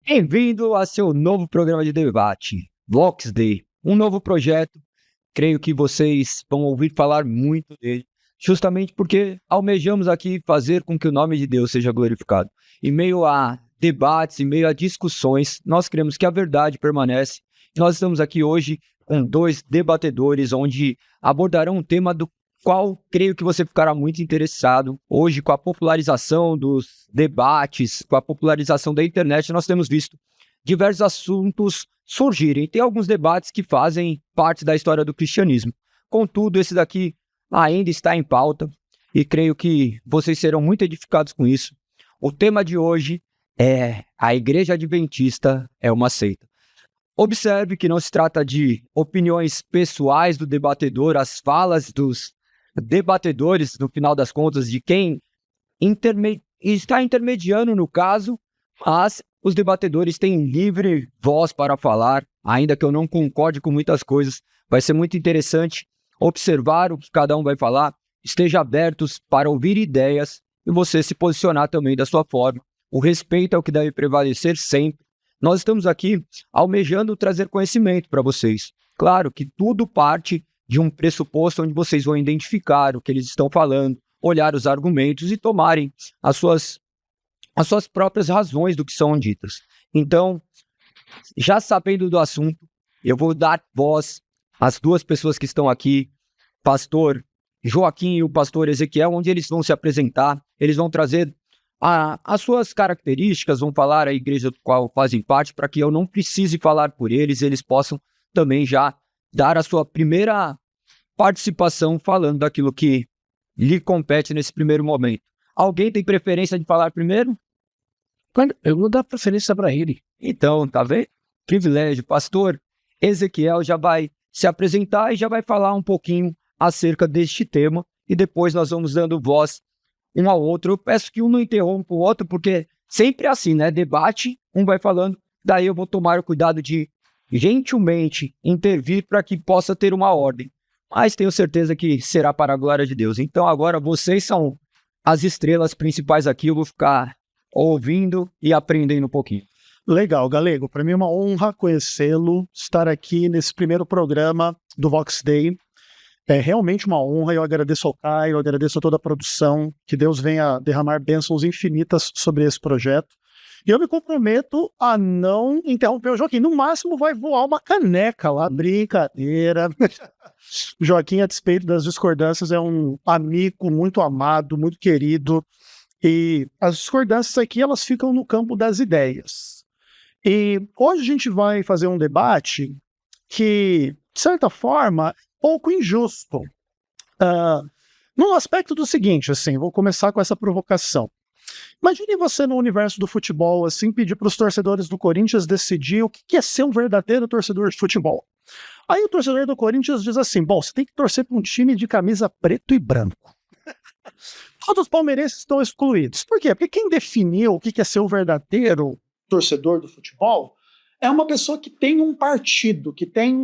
Bem-vindo a seu novo programa de debate, Vox Day, um novo projeto. Creio que vocês vão ouvir falar muito dele, justamente porque almejamos aqui fazer com que o nome de Deus seja glorificado. Em meio a debates, em meio a discussões, nós queremos que a verdade permanece. Nós estamos aqui hoje com dois debatedores, onde abordarão um tema do qual creio que você ficará muito interessado. Hoje, com a popularização dos debates, com a popularização da internet, nós temos visto diversos assuntos surgirem. Tem alguns debates que fazem parte da história do cristianismo. Contudo, esse daqui ainda está em pauta e creio que vocês serão muito edificados com isso. O tema de hoje é: a Igreja Adventista é uma seita. Observe que não se trata de opiniões pessoais do debatedor, as falas dos debatedores, no final das contas, de quem está intermediando no caso, mas os debatedores têm livre voz para falar, ainda que eu não concorde com muitas coisas. Vai ser muito interessante observar o que cada um vai falar, esteja abertos para ouvir ideias e você se posicionar também da sua forma. O respeito é o que deve prevalecer sempre. Nós estamos aqui almejando trazer conhecimento para vocês. Claro que tudo parte de um pressuposto onde vocês vão identificar o que eles estão falando, olhar os argumentos e tomarem as suas próprias razões do que são ditas. Então, já sabendo do assunto, eu vou dar voz às duas pessoas que estão aqui, pastor Joaquim e o pastor Ezequiel, onde eles vão se apresentar, eles vão trazer as suas características, vão falar a igreja do qual fazem parte, para que eu não precise falar por eles, eles possam também já dar a sua primeira participação falando daquilo que lhe compete nesse primeiro momento. Alguém tem preferência de falar primeiro? Eu vou dar preferência para ele. Então, tá vendo? Privilégio. Pastor Ezequiel já vai se apresentar e já vai falar um pouquinho acerca deste tema e depois nós vamos dando voz um ao outro. Eu peço que um não interrompa o outro, porque sempre é assim, né? Debate, um vai falando, daí eu vou tomar o cuidado de gentilmente intervir para que possa ter uma ordem. Mas tenho certeza que será para a glória de Deus. Então agora vocês são as estrelas principais aqui, eu vou ficar ouvindo e aprendendo um pouquinho. Legal, Galego. Para mim é uma honra conhecê-lo, estar aqui nesse primeiro programa do Vox Day. É realmente uma honra, eu agradeço ao Caio, eu agradeço a toda a produção, que Deus venha derramar bênçãos infinitas sobre esse projeto. E eu me comprometo a não interromper o Joaquim. No máximo vai voar uma caneca lá, brincadeira. O Joaquim, a despeito das discordâncias, é um amigo muito amado, muito querido. E as discordâncias aqui, elas ficam no campo das ideias. E hoje a gente vai fazer um debate que, de certa forma, é pouco injusto. No aspecto do seguinte, assim, vou começar com essa provocação. Imagine você no universo do futebol, assim, pedir para os torcedores do Corinthians decidir o que é ser um verdadeiro torcedor de futebol. Aí o torcedor do Corinthians diz assim, bom, você tem que torcer para um time de camisa preto e branco. Todos os palmeirenses estão excluídos. Por quê? Porque quem definiu o que é ser um verdadeiro torcedor do futebol é uma pessoa que tem um partido, que tem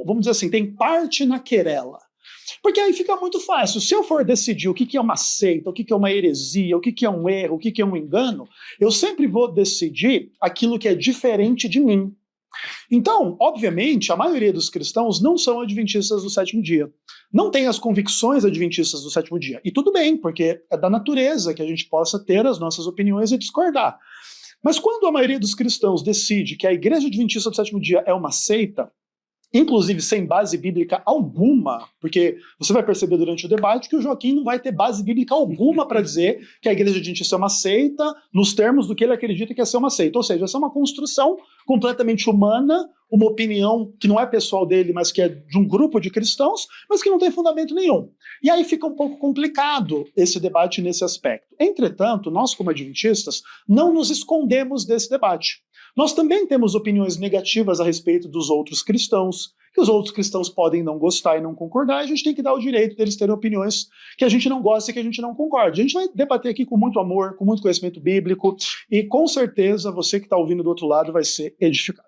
vamos dizer assim, tem parte na querela. Porque aí fica muito fácil. Se eu for decidir o que é uma seita, o que é uma heresia, o que é um erro, o que é um engano, eu sempre vou decidir aquilo que é diferente de mim. Então, obviamente, a maioria dos cristãos não são adventistas do sétimo dia. Não tem as convicções adventistas do sétimo dia. E tudo bem, porque é da natureza que a gente possa ter as nossas opiniões e discordar. Mas quando a maioria dos cristãos decide que a Igreja Adventista do sétimo dia é uma seita, inclusive sem base bíblica alguma, porque você vai perceber durante o debate que o Joaquim não vai ter base bíblica alguma para dizer que a Igreja Adventista é uma seita, nos termos do que ele acredita que é ser uma seita. Ou seja, essa é uma construção completamente humana, uma opinião que não é pessoal dele, mas que é de um grupo de cristãos, mas que não tem fundamento nenhum. E aí fica um pouco complicado esse debate nesse aspecto. Entretanto, nós como adventistas não nos escondemos desse debate. Nós também temos opiniões negativas a respeito dos outros cristãos, que os outros cristãos podem não gostar e não concordar, e a gente tem que dar o direito deles terem opiniões que a gente não gosta e que a gente não concorda. A gente vai debater aqui com muito amor, com muito conhecimento bíblico, e com certeza você que está ouvindo do outro lado vai ser edificado.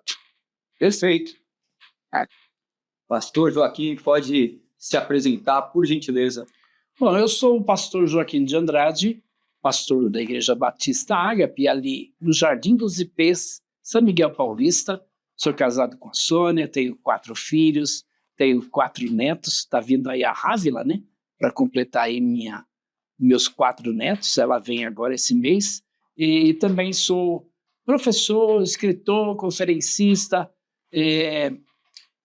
Perfeito. Pastor Joaquim, pode se apresentar, por gentileza. Bom, eu sou o pastor Joaquim de Andrade, pastor da Igreja Batista Ágape, ali no Jardim dos Ipês, São Miguel Paulista. Sou casado com a Sônia, tenho 4 filhos, tenho 4 netos, está vindo aí a Rávila, né, para completar aí meus 4 netos, ela vem agora esse mês, e também sou professor, escritor, conferencista,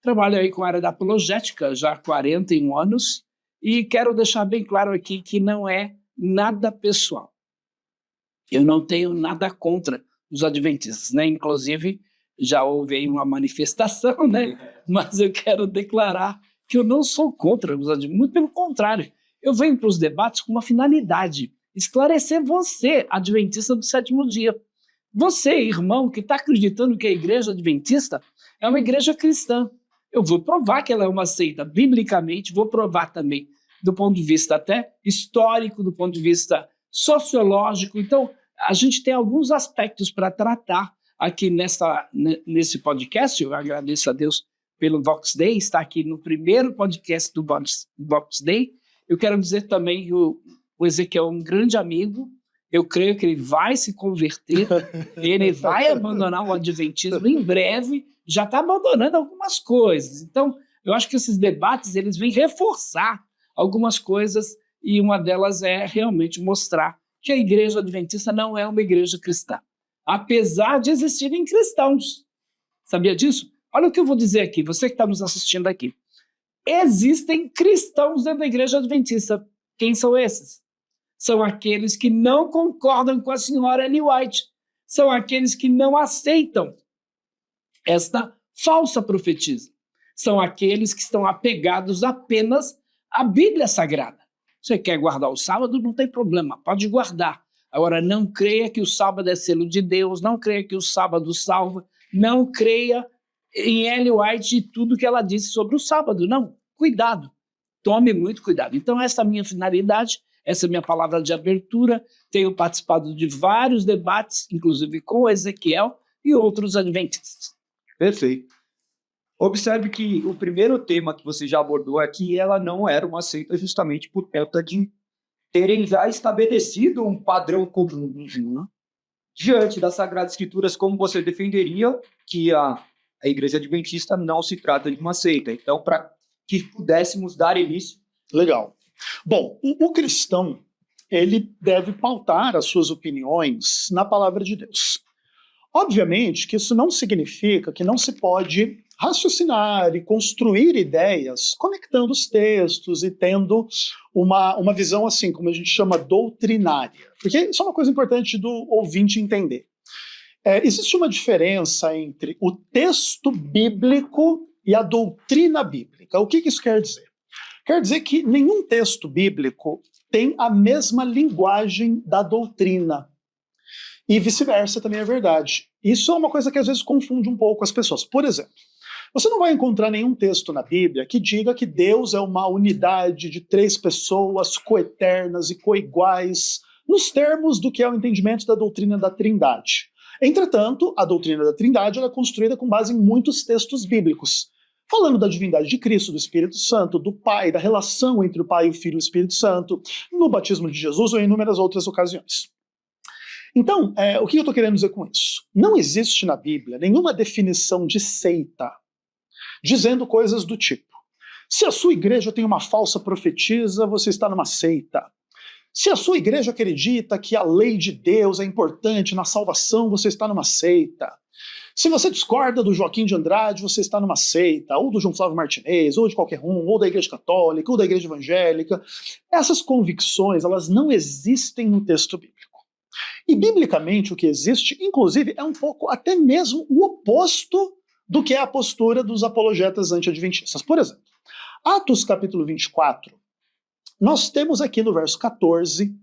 trabalho aí com a área da apologética já há 41 anos, e quero deixar bem claro aqui que não é nada pessoal. Eu não tenho nada contra os adventistas, né? Inclusive, já houve aí uma manifestação, né? Mas eu quero declarar que eu não sou contra os adventistas, muito pelo contrário. Eu venho para os debates com uma finalidade: esclarecer você, adventista do 7º dia. Você, irmão, que está acreditando que a igreja adventista é uma igreja cristã. Eu vou provar que ela é uma seita biblicamente, vou provar também do ponto de vista até histórico, do ponto de vista sociológico. Então, a gente tem alguns aspectos para tratar aqui nesse podcast. Eu agradeço a Deus pelo Vox Day, estar aqui no primeiro podcast do Vox Day. Eu quero dizer também que o Ezequiel é um grande amigo. Eu creio que ele vai se converter, ele vai abandonar o adventismo em breve, já está abandonando algumas coisas. Então, eu acho que esses debates eles vêm reforçar algumas coisas, e uma delas é realmente mostrar que a igreja adventista não é uma igreja cristã, apesar de existirem cristãos. Sabia disso? Olha o que eu vou dizer aqui, você que está nos assistindo aqui. Existem cristãos dentro da igreja adventista. Quem são esses? São aqueles que não concordam com a senhora Ellen White. São aqueles que não aceitam esta falsa profetisa. São aqueles que estão apegados apenas à Bíblia Sagrada. Você quer guardar o sábado? Não tem problema, pode guardar. Agora, não creia que o sábado é selo de Deus, não creia que o sábado salva, não creia em Ellen White e tudo que ela disse sobre o sábado. Não, cuidado, tome muito cuidado. Então, essa é a minha finalidade, essa é a minha palavra de abertura. Tenho participado de vários debates, inclusive com o Ezequiel e outros adventistas. Perfeito. Observe que o primeiro tema que você já abordou é que ela não era uma seita justamente por conta de terem já estabelecido um padrão comum, né? Diante das Sagradas Escrituras, como você defenderia que a Igreja Adventista não se trata de uma seita? Então, para que pudéssemos dar início. Legal. Bom, o cristão, ele deve pautar as suas opiniões na palavra de Deus. Obviamente que isso não significa que não se pode raciocinar e construir ideias conectando os textos e tendo uma visão assim, como a gente chama, doutrinária. Porque isso é uma coisa importante do ouvinte entender. Existe uma diferença entre o texto bíblico e a doutrina bíblica. O que isso quer dizer? Quer dizer que nenhum texto bíblico tem a mesma linguagem da doutrina. E vice-versa também é verdade. Isso é uma coisa que às vezes confunde um pouco as pessoas. Por exemplo, você não vai encontrar nenhum texto na Bíblia que diga que Deus é uma unidade de 3 pessoas coeternas e coiguais, nos termos do que é o entendimento da doutrina da Trindade. Entretanto, a doutrina da Trindade ela é construída com base em muitos textos bíblicos, falando da divindade de Cristo, do Espírito Santo, do Pai, da relação entre o Pai, o Filho e o Espírito Santo, no batismo de Jesus ou em inúmeras outras ocasiões. Então, o que eu estou querendo dizer com isso? Não existe na Bíblia nenhuma definição de seita dizendo coisas do tipo: se a sua igreja tem uma falsa profetisa, você está numa seita. Se a sua igreja acredita que a lei de Deus é importante na salvação, você está numa seita. Se você discorda do Joaquim de Andrade, você está numa seita, ou do João Flávio Martinez, ou de qualquer um, ou da Igreja Católica, ou da Igreja Evangélica. Essas convicções, elas não existem no texto bíblico. E, biblicamente, o que existe, inclusive, é um pouco até mesmo o oposto do que é a postura dos apologetas anti-adventistas. Por exemplo, Atos capítulo 24, nós temos aqui no verso 14,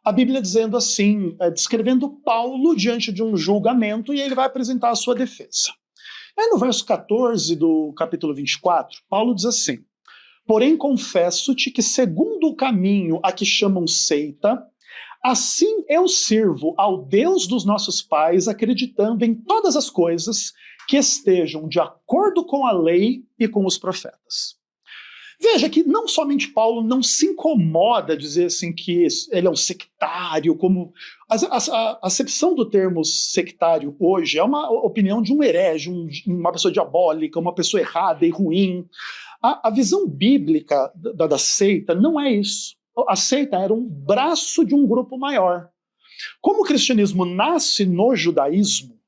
a Bíblia dizendo assim, descrevendo Paulo diante de um julgamento, e ele vai apresentar a sua defesa. Aí no verso 14 do capítulo 24, Paulo diz assim: porém confesso-te que segundo o caminho a que chamam seita, assim eu sirvo ao Deus dos nossos pais, acreditando em todas as coisas que estejam de acordo com a lei e com os profetas. Veja que não somente Paulo não se incomoda dizer assim que ele é um sectário, como a acepção do termo sectário hoje é uma opinião de um herege, uma pessoa diabólica, uma pessoa errada e ruim. A visão bíblica da seita não é isso. A seita era um braço de um grupo maior. Como o cristianismo nasce no judaísmo,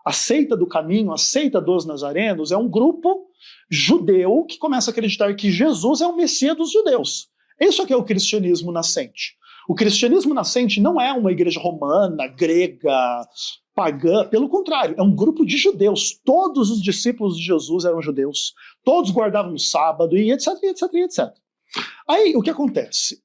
a seita do caminho, a seita dos nazarenos, é um grupo judeu que começa a acreditar que Jesus é o Messias dos judeus. Isso aqui é o cristianismo nascente. O cristianismo nascente não é uma igreja romana, grega, pagã, pelo contrário, é um grupo de judeus. Todos os discípulos de Jesus eram judeus, todos guardavam o sábado e etc, etc, etc. Aí, o que acontece?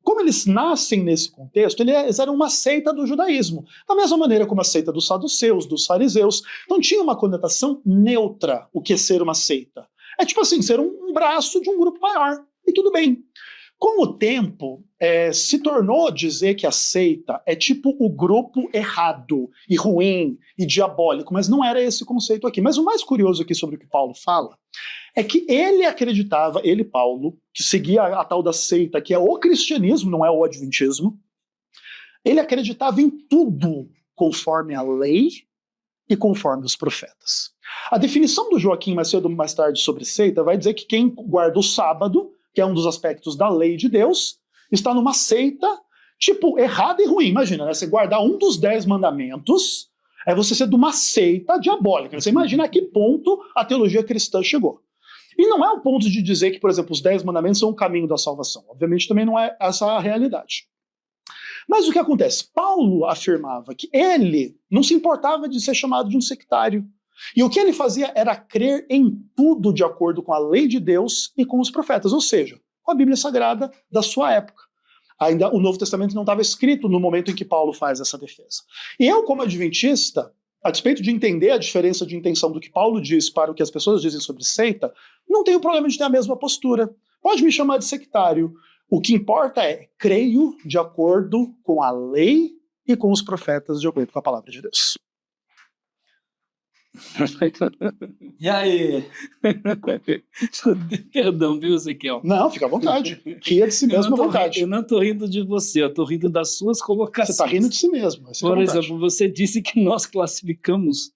Como eles nascem nesse contexto, eles eram uma seita do judaísmo, da mesma maneira como a seita dos saduceus, dos fariseus. Então tinha uma conotação neutra o que é ser uma seita. É tipo assim, ser um braço de um grupo maior, e tudo bem. Com o tempo, se tornou dizer que a seita é tipo o grupo errado, e ruim, e diabólico, mas não era esse conceito aqui. Mas o mais curioso aqui sobre o que Paulo fala é que ele acreditava, ele, Paulo, que seguia a tal da seita, que é o cristianismo, não é o adventismo, ele acreditava em tudo conforme a lei e conforme os profetas. A definição do Joaquim mais cedo ou mais tarde sobre seita vai dizer que quem guarda o sábado, que é um dos aspectos da lei de Deus, está numa seita, tipo, errada e ruim. Imagina, né? Você guardar um dos 10 mandamentos é você ser de uma seita diabólica. Você imagina a que ponto a teologia cristã chegou. E não é o ponto de dizer que, por exemplo, os 10 mandamentos são o caminho da salvação. Obviamente também não é essa a realidade. Mas o que acontece? Paulo afirmava que ele não se importava de ser chamado de um sectário. E o que ele fazia era crer em tudo de acordo com a lei de Deus e com os profetas, ou seja, com a Bíblia Sagrada da sua época. Ainda o Novo Testamento não estava escrito no momento em que Paulo faz essa defesa. E eu, como adventista, a despeito de entender a diferença de intenção do que Paulo diz para o que as pessoas dizem sobre seita, não tenho problema de ter a mesma postura. Pode me chamar de sectário. O que importa é, creio de acordo com a lei e com os profetas, de acordo com a palavra de Deus. E aí? Perdão, viu, Ezequiel? Não, fica à vontade. Ria de si mesmo à vontade. Eu não estou rindo de você, eu estou rindo das suas colocações. Você está rindo de si mesmo. Por exemplo, você disse que nós classificamos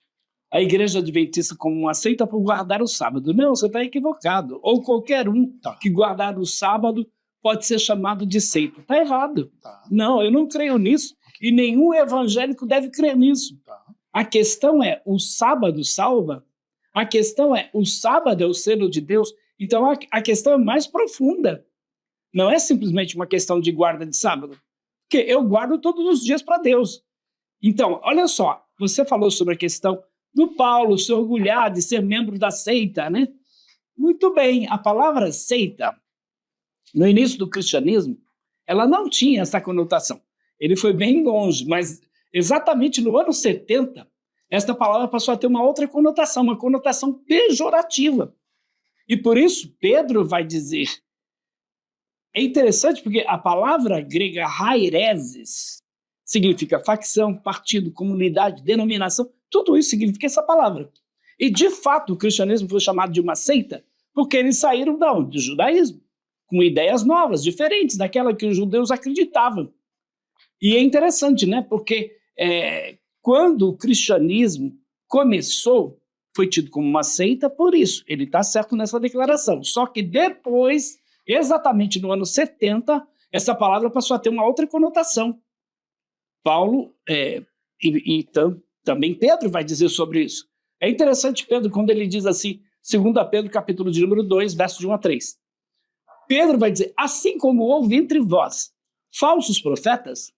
a igreja adventista como uma seita por guardar o sábado. Não, você está equivocado. Ou qualquer um que guardar o sábado pode ser chamado de seita. Está errado. Tá. Não, eu não creio nisso. E nenhum evangélico deve crer nisso. Tá. A questão é, o sábado salva? A questão é, o sábado é o selo de Deus? Então a questão é mais profunda. Não é simplesmente uma questão de guarda de sábado. Porque eu guardo todos os dias para Deus. Então, olha só, você falou sobre a questão do Paulo se orgulhar de ser membro da seita, né? Muito bem, a palavra seita, no início do cristianismo, ela não tinha essa conotação. Ele foi bem longe, mas exatamente no ano 70, esta palavra passou a ter uma outra conotação, uma conotação pejorativa. E por isso, Pedro vai dizer, é interessante porque a palavra grega haireses significa facção, partido, comunidade, denominação, tudo isso significa essa palavra. E de fato o cristianismo foi chamado de uma seita porque eles saíram da onde? Do judaísmo, com ideias novas, diferentes daquela que os judeus acreditavam. E é interessante, né? Porque quando o cristianismo começou, foi tido como uma seita por isso. Ele está certo nessa declaração. Só que depois, exatamente no ano 70, essa palavra passou a ter uma outra conotação. Paulo, também Pedro vai dizer sobre isso. É interessante Pedro, quando ele diz assim, 2 Pedro, capítulo de número 2, versos de 1 a 3. Pedro vai dizer, assim como houve entre vós falsos profetas,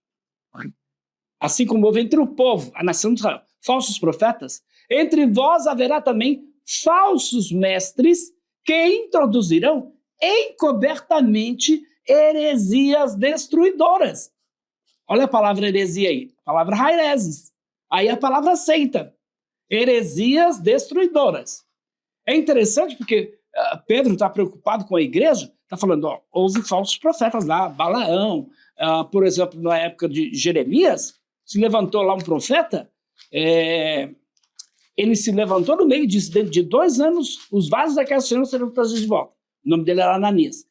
assim como houve entre o povo, a nação de Israel, falsos profetas, entre vós haverá também falsos mestres que introduzirão encobertamente heresias destruidoras. Olha a palavra heresia aí, a palavra haireses. Aí a palavra seita, heresias destruidoras. É interessante porque Pedro está preocupado com a igreja, está falando, houve falsos profetas lá, Balaão, por exemplo, na época de Jeremias, se levantou lá um profeta, ele se levantou no meio de 2 anos, os vasos daquela senhora serão trazidos de volta. O nome dele era Ananias.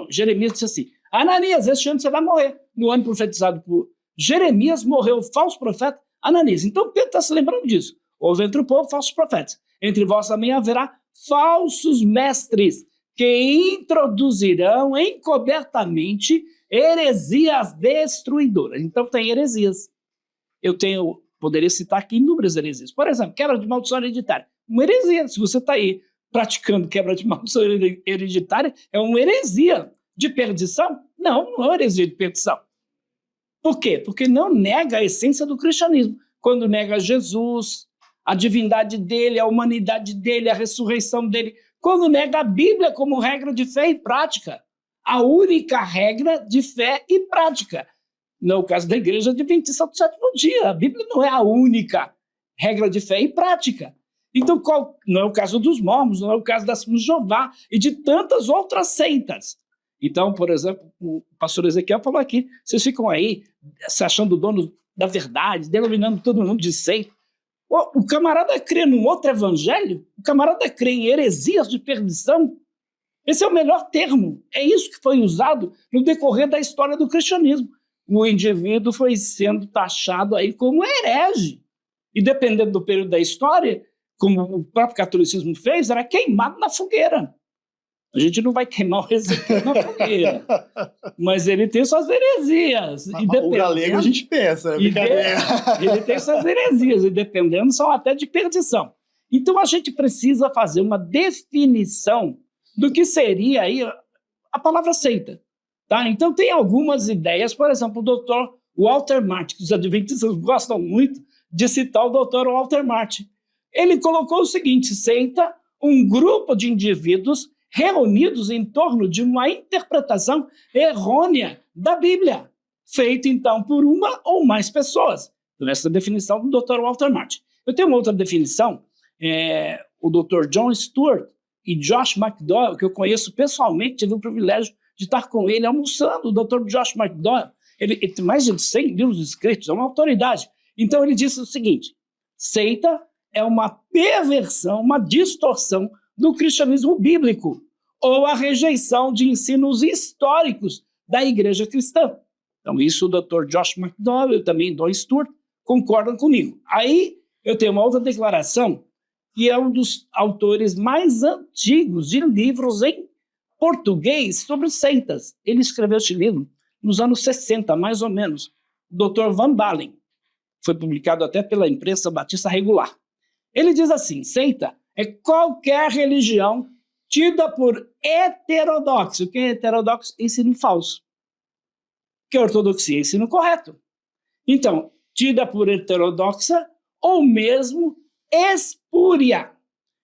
Jeremias disse assim, Ananias, este ano você vai morrer. No ano profetizado por Jeremias, morreu o falso profeta Ananias. Então Pedro está se lembrando disso. Houve entre o povo falsos profetas. Entre vós também haverá falsos mestres que introduzirão encobertamente heresias destruidoras. Então tem heresias. Poderia citar aqui inúmeras heresias. Por exemplo, quebra de maldição hereditária. Uma heresia. Se você está aí praticando quebra de maldição hereditária, é uma heresia de perdição? Não é uma heresia de perdição. Por quê? Porque não nega a essência do cristianismo. Quando nega Jesus, a divindade dele, a humanidade dele, a ressurreição dele. Quando nega a Bíblia como regra de fé e prática. A única regra de fé e prática. No caso da Igreja Adventista do Sétimo Dia. A Bíblia não é a única regra de fé e prática. Então, não é o caso dos mormons, não é o caso da Testemunha de Jeová e de tantas outras seitas. Então, por exemplo, o pastor Ezequiel falou aqui, vocês ficam aí se achando dono da verdade, denominando todo mundo de seita. O camarada crê num outro evangelho, o camarada crê em heresias de perdição. Esse é o melhor termo. É isso que foi usado no decorrer da história do cristianismo. O indivíduo foi sendo taxado aí como herege. E dependendo do período da história, como o próprio catolicismo fez, era queimado na fogueira. A gente não vai queimar o Ezequiel na fogueira, mas ele tem suas heresias. O galego a gente pensa, é brincadeira. Ele tem suas heresias, e dependendo são até de perdição. Então a gente precisa fazer uma definição do que seria aí a palavra seita. Tá? Então tem algumas ideias, por exemplo, o doutor Walter Martin, que os adventistas gostam muito de citar o doutor Walter Martin. Ele colocou o seguinte: seita, um grupo de indivíduos reunidos em torno de uma interpretação errônea da Bíblia, feita então por uma ou mais pessoas. Então, essa é a definição do Dr. Walter Martin. Eu tenho uma outra definição, o Dr. John Stewart e Josh McDowell, que eu conheço pessoalmente, tive o privilégio de estar com ele almoçando. O Dr. Josh McDowell, ele tem mais de 100 livros escritos, é uma autoridade. Então ele disse o seguinte: seita é uma perversão, uma distorção do cristianismo bíblico, ou a rejeição de ensinos históricos da igreja cristã. Então isso o Dr. Josh McDowell, eu também, Don Stewart, concordam comigo. Aí eu tenho uma outra declaração, que é um dos autores mais antigos de livros em português sobre seitas. Ele escreveu este livro nos anos 60, mais ou menos. O Dr. Van Balen. Foi publicado até pela imprensa batista regular. Ele diz assim: seita é qualquer religião tida por heterodoxo. O que é heterodoxo? Ensino falso. O que é ortodoxia? Ensino correto. Então, tida por heterodoxa ou mesmo espúria.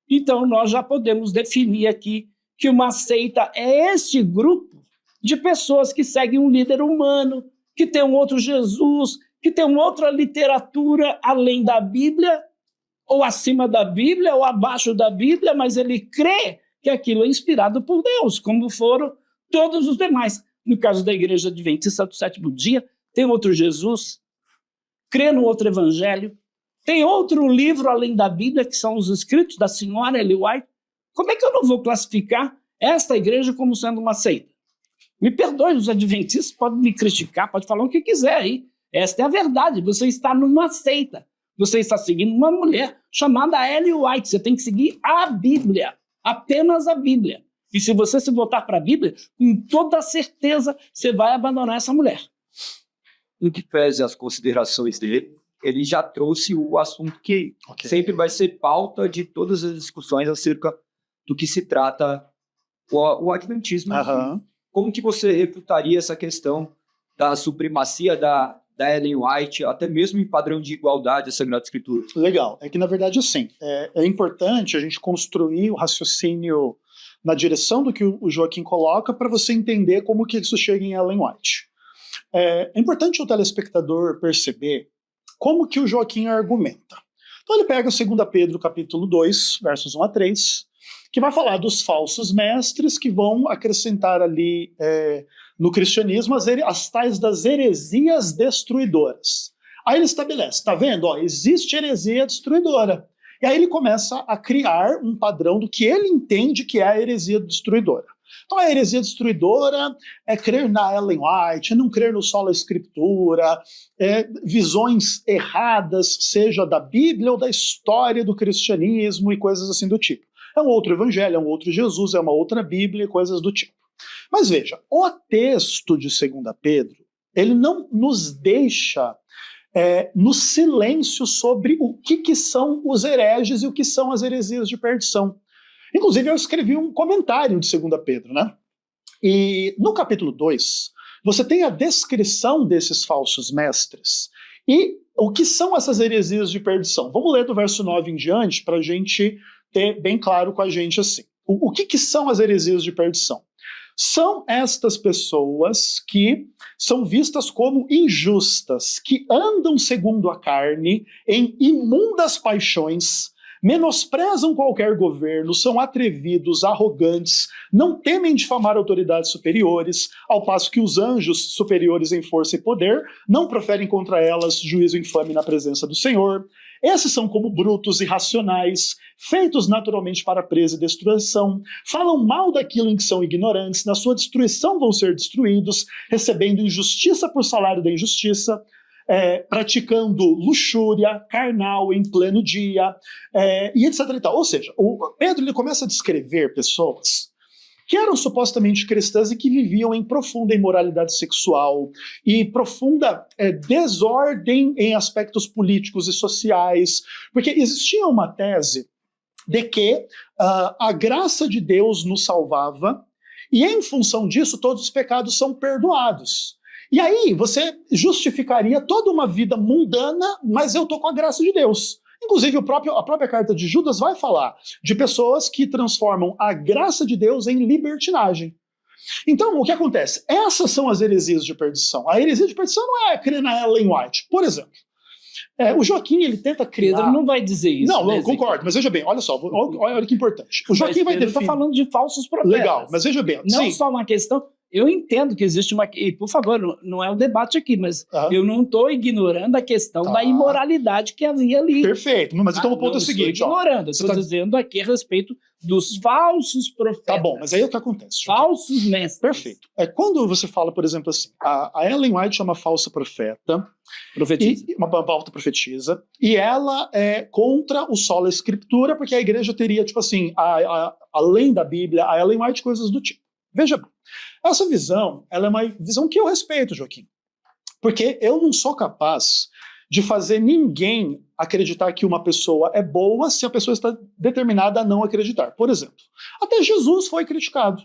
Então, nós já podemos definir aqui que uma seita é este grupo de pessoas que seguem um líder humano, que tem um outro Jesus, que tem uma outra literatura além da Bíblia, ou acima da Bíblia, ou abaixo da Bíblia, mas ele crê que aquilo é inspirado por Deus, como foram todos os demais. No caso da Igreja Adventista do Sétimo Dia, tem outro Jesus, crê no outro evangelho, tem outro livro além da Bíblia, que são os escritos da senhora Ellen White. Como é que eu não vou classificar esta igreja como sendo uma seita? Me perdoe, os adventistas podem me criticar, podem falar o que quiser aí. Esta é a verdade, você está numa seita. Você está seguindo uma mulher chamada Ellen White. Você tem que seguir a Bíblia, apenas a Bíblia. E se você se voltar para a Bíblia, com toda certeza você vai abandonar essa mulher. No que pese as considerações dele, ele já trouxe o assunto que sempre vai ser pauta de todas as discussões acerca do que se trata o adventismo. Como que você refutaria essa questão da supremacia da Ellen White, até mesmo em padrão de igualdade da Sagrada Escritura? Legal. É que, na verdade, assim, é importante a gente construir o raciocínio na direção do que o Joaquim coloca para você entender como que isso chega em Ellen White. É importante o telespectador perceber como que o Joaquim argumenta. Então ele pega o 2 Pedro capítulo 2, versos 1 a 3, que vai falar dos falsos mestres que vão acrescentar ali no cristianismo as tais das heresias destruidoras. Aí ele estabelece, tá vendo? Existe heresia destruidora. E aí ele começa a criar um padrão do que ele entende que é a heresia destruidora. Então a heresia destruidora é crer na Ellen White, é não crer no sola escritura, visões erradas, seja da Bíblia ou da história do cristianismo e coisas assim do tipo. É um outro evangelho, é um outro Jesus, é uma outra Bíblia e coisas do tipo. Mas veja, o texto de 2 Pedro, ele não nos deixa no silêncio sobre o que são os hereges e o que são as heresias de perdição. Inclusive, eu escrevi um comentário de 2 Pedro, né? E no capítulo 2, você tem a descrição desses falsos mestres e o que são essas heresias de perdição. Vamos ler do verso 9 em diante para a gente ter bem claro com a gente assim. O que são as heresias de perdição? São estas pessoas que são vistas como injustas, que andam segundo a carne, em imundas paixões, menosprezam qualquer governo, são atrevidos, arrogantes, não temem difamar autoridades superiores, ao passo que os anjos superiores em força e poder não proferem contra elas juízo infame na presença do Senhor. Esses são como brutos irracionais, feitos naturalmente para presa e destruição, falam mal daquilo em que são ignorantes, na sua destruição vão ser destruídos, recebendo injustiça por salário da injustiça, praticando luxúria carnal em pleno dia, e etc. E tal. Ou seja, o Pedro ele começa a descrever pessoas que eram supostamente cristãs e que viviam em profunda imoralidade sexual e profunda desordem em aspectos políticos e sociais, porque existia uma tese de que a graça de Deus nos salvava e em função disso todos os pecados são perdoados. E aí você justificaria toda uma vida mundana, mas eu estou com a graça de Deus. Inclusive a própria carta de Judas vai falar de pessoas que transformam a graça de Deus em libertinagem. Então o que acontece? Essas são as heresias de perdição. A heresia de perdição não é crer na Ellen White. Por exemplo, o Joaquim ele tenta criar... Pedro não vai dizer isso. Não, eu concordo, mas veja bem, olha só, olha que importante. O Joaquim vai definir... está falando de falsos profetas. Legal, mas veja bem... Não sim. só uma questão... Eu entendo que existe uma... E, por favor, não é o debate aqui, mas eu não estou ignorando a questão da imoralidade que havia ali. Perfeito, mas então o ponto é o seguinte... Estou ignorando, estou dizendo aqui a respeito dos falsos profetas. Tá bom, mas aí é o que acontece. Falsos mestres. Perfeito. Quando você fala, por exemplo, assim, a Ellen White é uma falsa profeta, uma falsa profetisa, e ela é contra o sola escritura, porque a igreja teria, tipo assim, além da Bíblia, a Ellen White, coisas do tipo. Veja bem, essa visão, ela é uma visão que eu respeito, Joaquim, porque eu não sou capaz de fazer ninguém acreditar que uma pessoa é boa se a pessoa está determinada a não acreditar. Por exemplo, até Jesus foi criticado.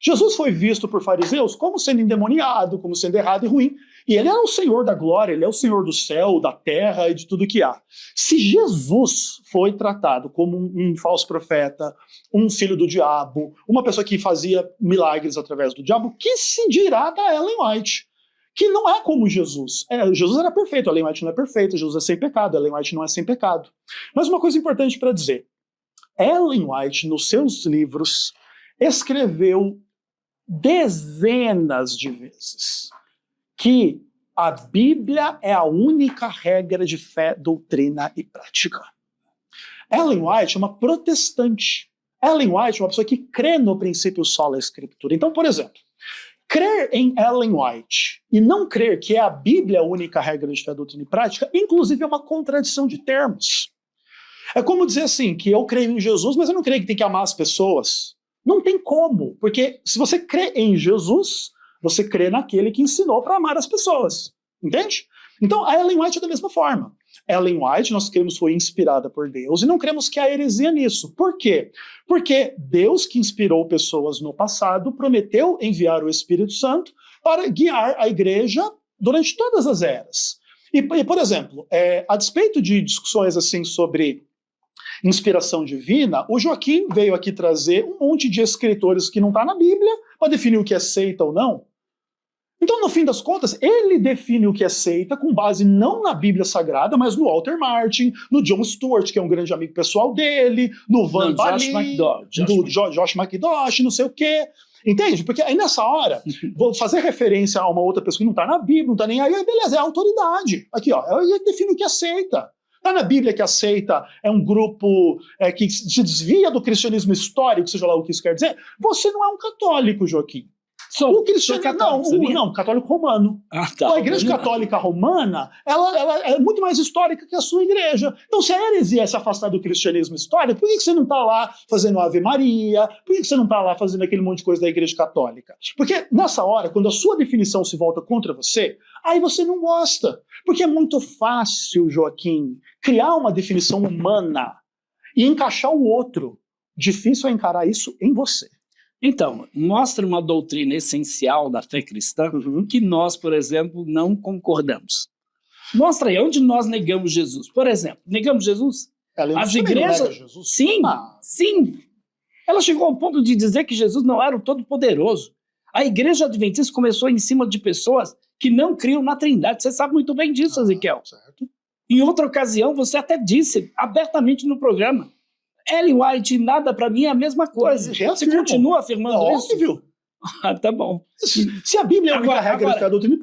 Jesus foi visto por fariseus como sendo endemoniado, como sendo errado e ruim. E ele é o Senhor da glória, ele é o Senhor do céu, da terra e de tudo que há. Se Jesus foi tratado como um falso profeta, um filho do diabo, uma pessoa que fazia milagres através do diabo, que se dirá da Ellen White? Que não é como Jesus. Jesus era perfeito, Ellen White não é perfeita, Jesus é sem pecado, Ellen White não é sem pecado. Mas uma coisa importante para dizer, Ellen White, nos seus livros, escreveu dezenas de vezes que a Bíblia é a única regra de fé, doutrina e prática. Ellen White é uma protestante. Ellen White é uma pessoa que crê no princípio sola escritura. Então, por exemplo, crer em Ellen White e não crer que é a Bíblia a única regra de fé, doutrina e prática, inclusive é uma contradição de termos. É como dizer assim, que eu creio em Jesus, mas eu não creio que tem que amar as pessoas. Não tem como, porque se você crê em Jesus, você crê naquele que ensinou para amar as pessoas, entende? Então a Ellen White é da mesma forma. Ellen White, nós cremos, foi inspirada por Deus e não cremos que há heresia nisso. Por quê? Porque Deus, que inspirou pessoas no passado, prometeu enviar o Espírito Santo para guiar a igreja durante todas as eras. E por exemplo, a despeito de discussões assim sobre inspiração divina, o Joaquim veio aqui trazer um monte de escritores que não está na Bíblia para definir o que é seita ou não. Então, no fim das contas, ele define o que é seita com base não na Bíblia Sagrada, mas no Walter Martin, no John Stewart, que é um grande amigo pessoal dele, no Van Bali, do Josh McDowell, não sei o quê. Entende? Porque aí nessa hora, vou fazer referência a uma outra pessoa que não está na Bíblia, não está nem aí, beleza, é a autoridade. Aqui, ó, ele define o que é seita. Está na Bíblia que a seita é um grupo que se desvia do cristianismo histórico, seja lá o que isso quer dizer. Você não é um católico, Joaquim. O cristianismo, não, católico romano. Tá. A Igreja Católica Romana, ela é muito mais histórica que a sua igreja. Então, se a heresia é se afastar do cristianismo histórico, por que você não está lá fazendo Ave Maria? Por que você não está lá fazendo aquele monte de coisa da Igreja Católica? Porque nessa hora, quando a sua definição se volta contra você, aí você não gosta. Porque é muito fácil, Joaquim, criar uma definição humana e encaixar o outro. Difícil é encarar isso em você. Então, mostra uma doutrina essencial da fé cristã que nós, por exemplo, não concordamos. Mostra aí onde nós negamos Jesus. Por exemplo, negamos Jesus? As igrejas... Jesus. Sim, sim. Ela chegou ao ponto de dizer que Jesus não era o Todo-Poderoso. A igreja adventista começou em cima de pessoas que não criam na Trindade. Você sabe muito bem disso, Ezequiel. Certo. Em outra ocasião, você até disse abertamente no programa, Ellen White e nada para mim é a mesma coisa. Você continua afirmando isso? Óbvio. Tá bom. Se a Bíblia é a única regra da doutrina,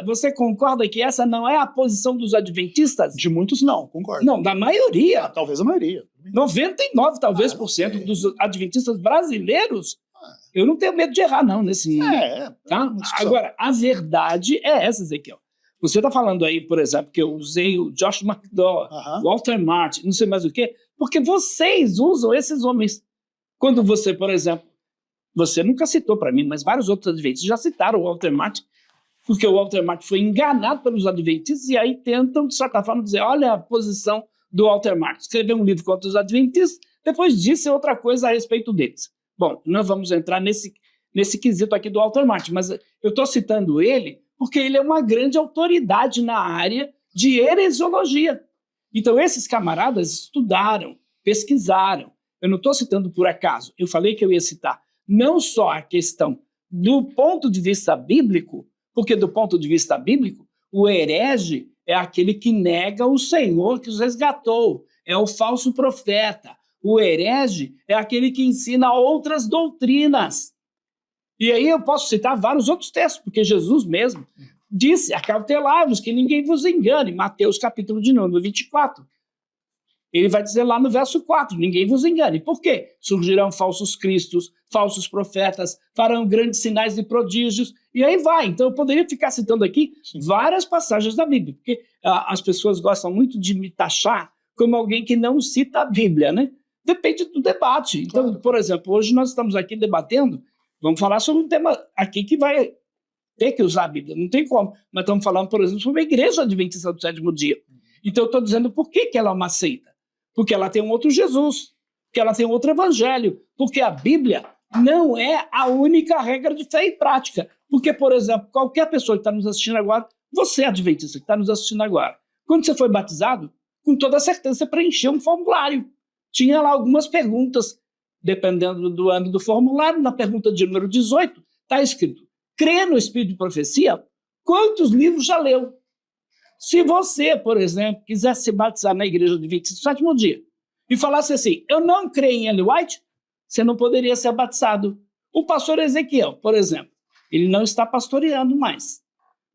você concorda que essa não é a posição dos adventistas? De muitos não, concordo. Não, da maioria. Talvez a maioria. 99, talvez, por cento dos adventistas brasileiros. Eu não tenho medo de errar, não, nesse mundo. Tá? Agora, a verdade é essa, Ezequiel. Você está falando aí, por exemplo, que eu usei o Josh McDowell, Walter Martin, não sei mais o quê, porque vocês usam esses homens. Quando você, por exemplo, você nunca citou para mim, mas vários outros adventistas já citaram o Walter Martin, porque o Walter Martin foi enganado pelos adventistas e aí tentam, de certa forma, dizer, olha a posição do Walter Martin. Escreveu um livro contra os adventistas, depois disse outra coisa a respeito deles. Bom, nós vamos entrar nesse quesito aqui do Walter Martin, mas eu estou citando ele porque ele é uma grande autoridade na área de heresiologia. Então, esses camaradas estudaram, pesquisaram. Eu não estou citando por acaso. Eu falei que eu ia citar não só a questão do ponto de vista bíblico, porque do ponto de vista bíblico, o herege é aquele que nega o Senhor que os resgatou, é o falso profeta. O herege é aquele que ensina outras doutrinas. E aí eu posso citar vários outros textos, porque Jesus mesmo disse, acautelai-vos, que ninguém vos engane, Mateus capítulo de número 24. Ele vai dizer lá no verso 4, ninguém vos engane. Por quê? Surgirão falsos cristos, falsos profetas, farão grandes sinais e prodígios, e aí vai. Então eu poderia ficar citando aqui várias passagens da Bíblia, porque as pessoas gostam muito de me taxar como alguém que não cita a Bíblia, né? Depende do debate. Então, por exemplo, hoje nós estamos aqui debatendo, vamos falar sobre um tema aqui que vai ter que usar a Bíblia, não tem como. Mas estamos falando, por exemplo, sobre a Igreja Adventista do Sétimo Dia. Então eu estou dizendo por que ela é uma seita. Porque ela tem um outro Jesus, porque ela tem um outro evangelho, porque a Bíblia não é a única regra de fé e prática. Porque, por exemplo, qualquer pessoa que está nos assistindo agora, você adventista que está nos assistindo agora, quando você foi batizado, com toda certeza você preencheu um formulário. Tinha lá algumas perguntas, dependendo do ano do formulário, na pergunta de número 18, está escrito, crê no Espírito de Profecia? Quantos livros já leu? Se você, por exemplo, quiser se batizar na Igreja Adventista do Sétimo Dia e falasse assim, eu não creio em Ellen White, você não poderia ser batizado. O pastor Ezequiel, por exemplo, ele não está pastoreando mais.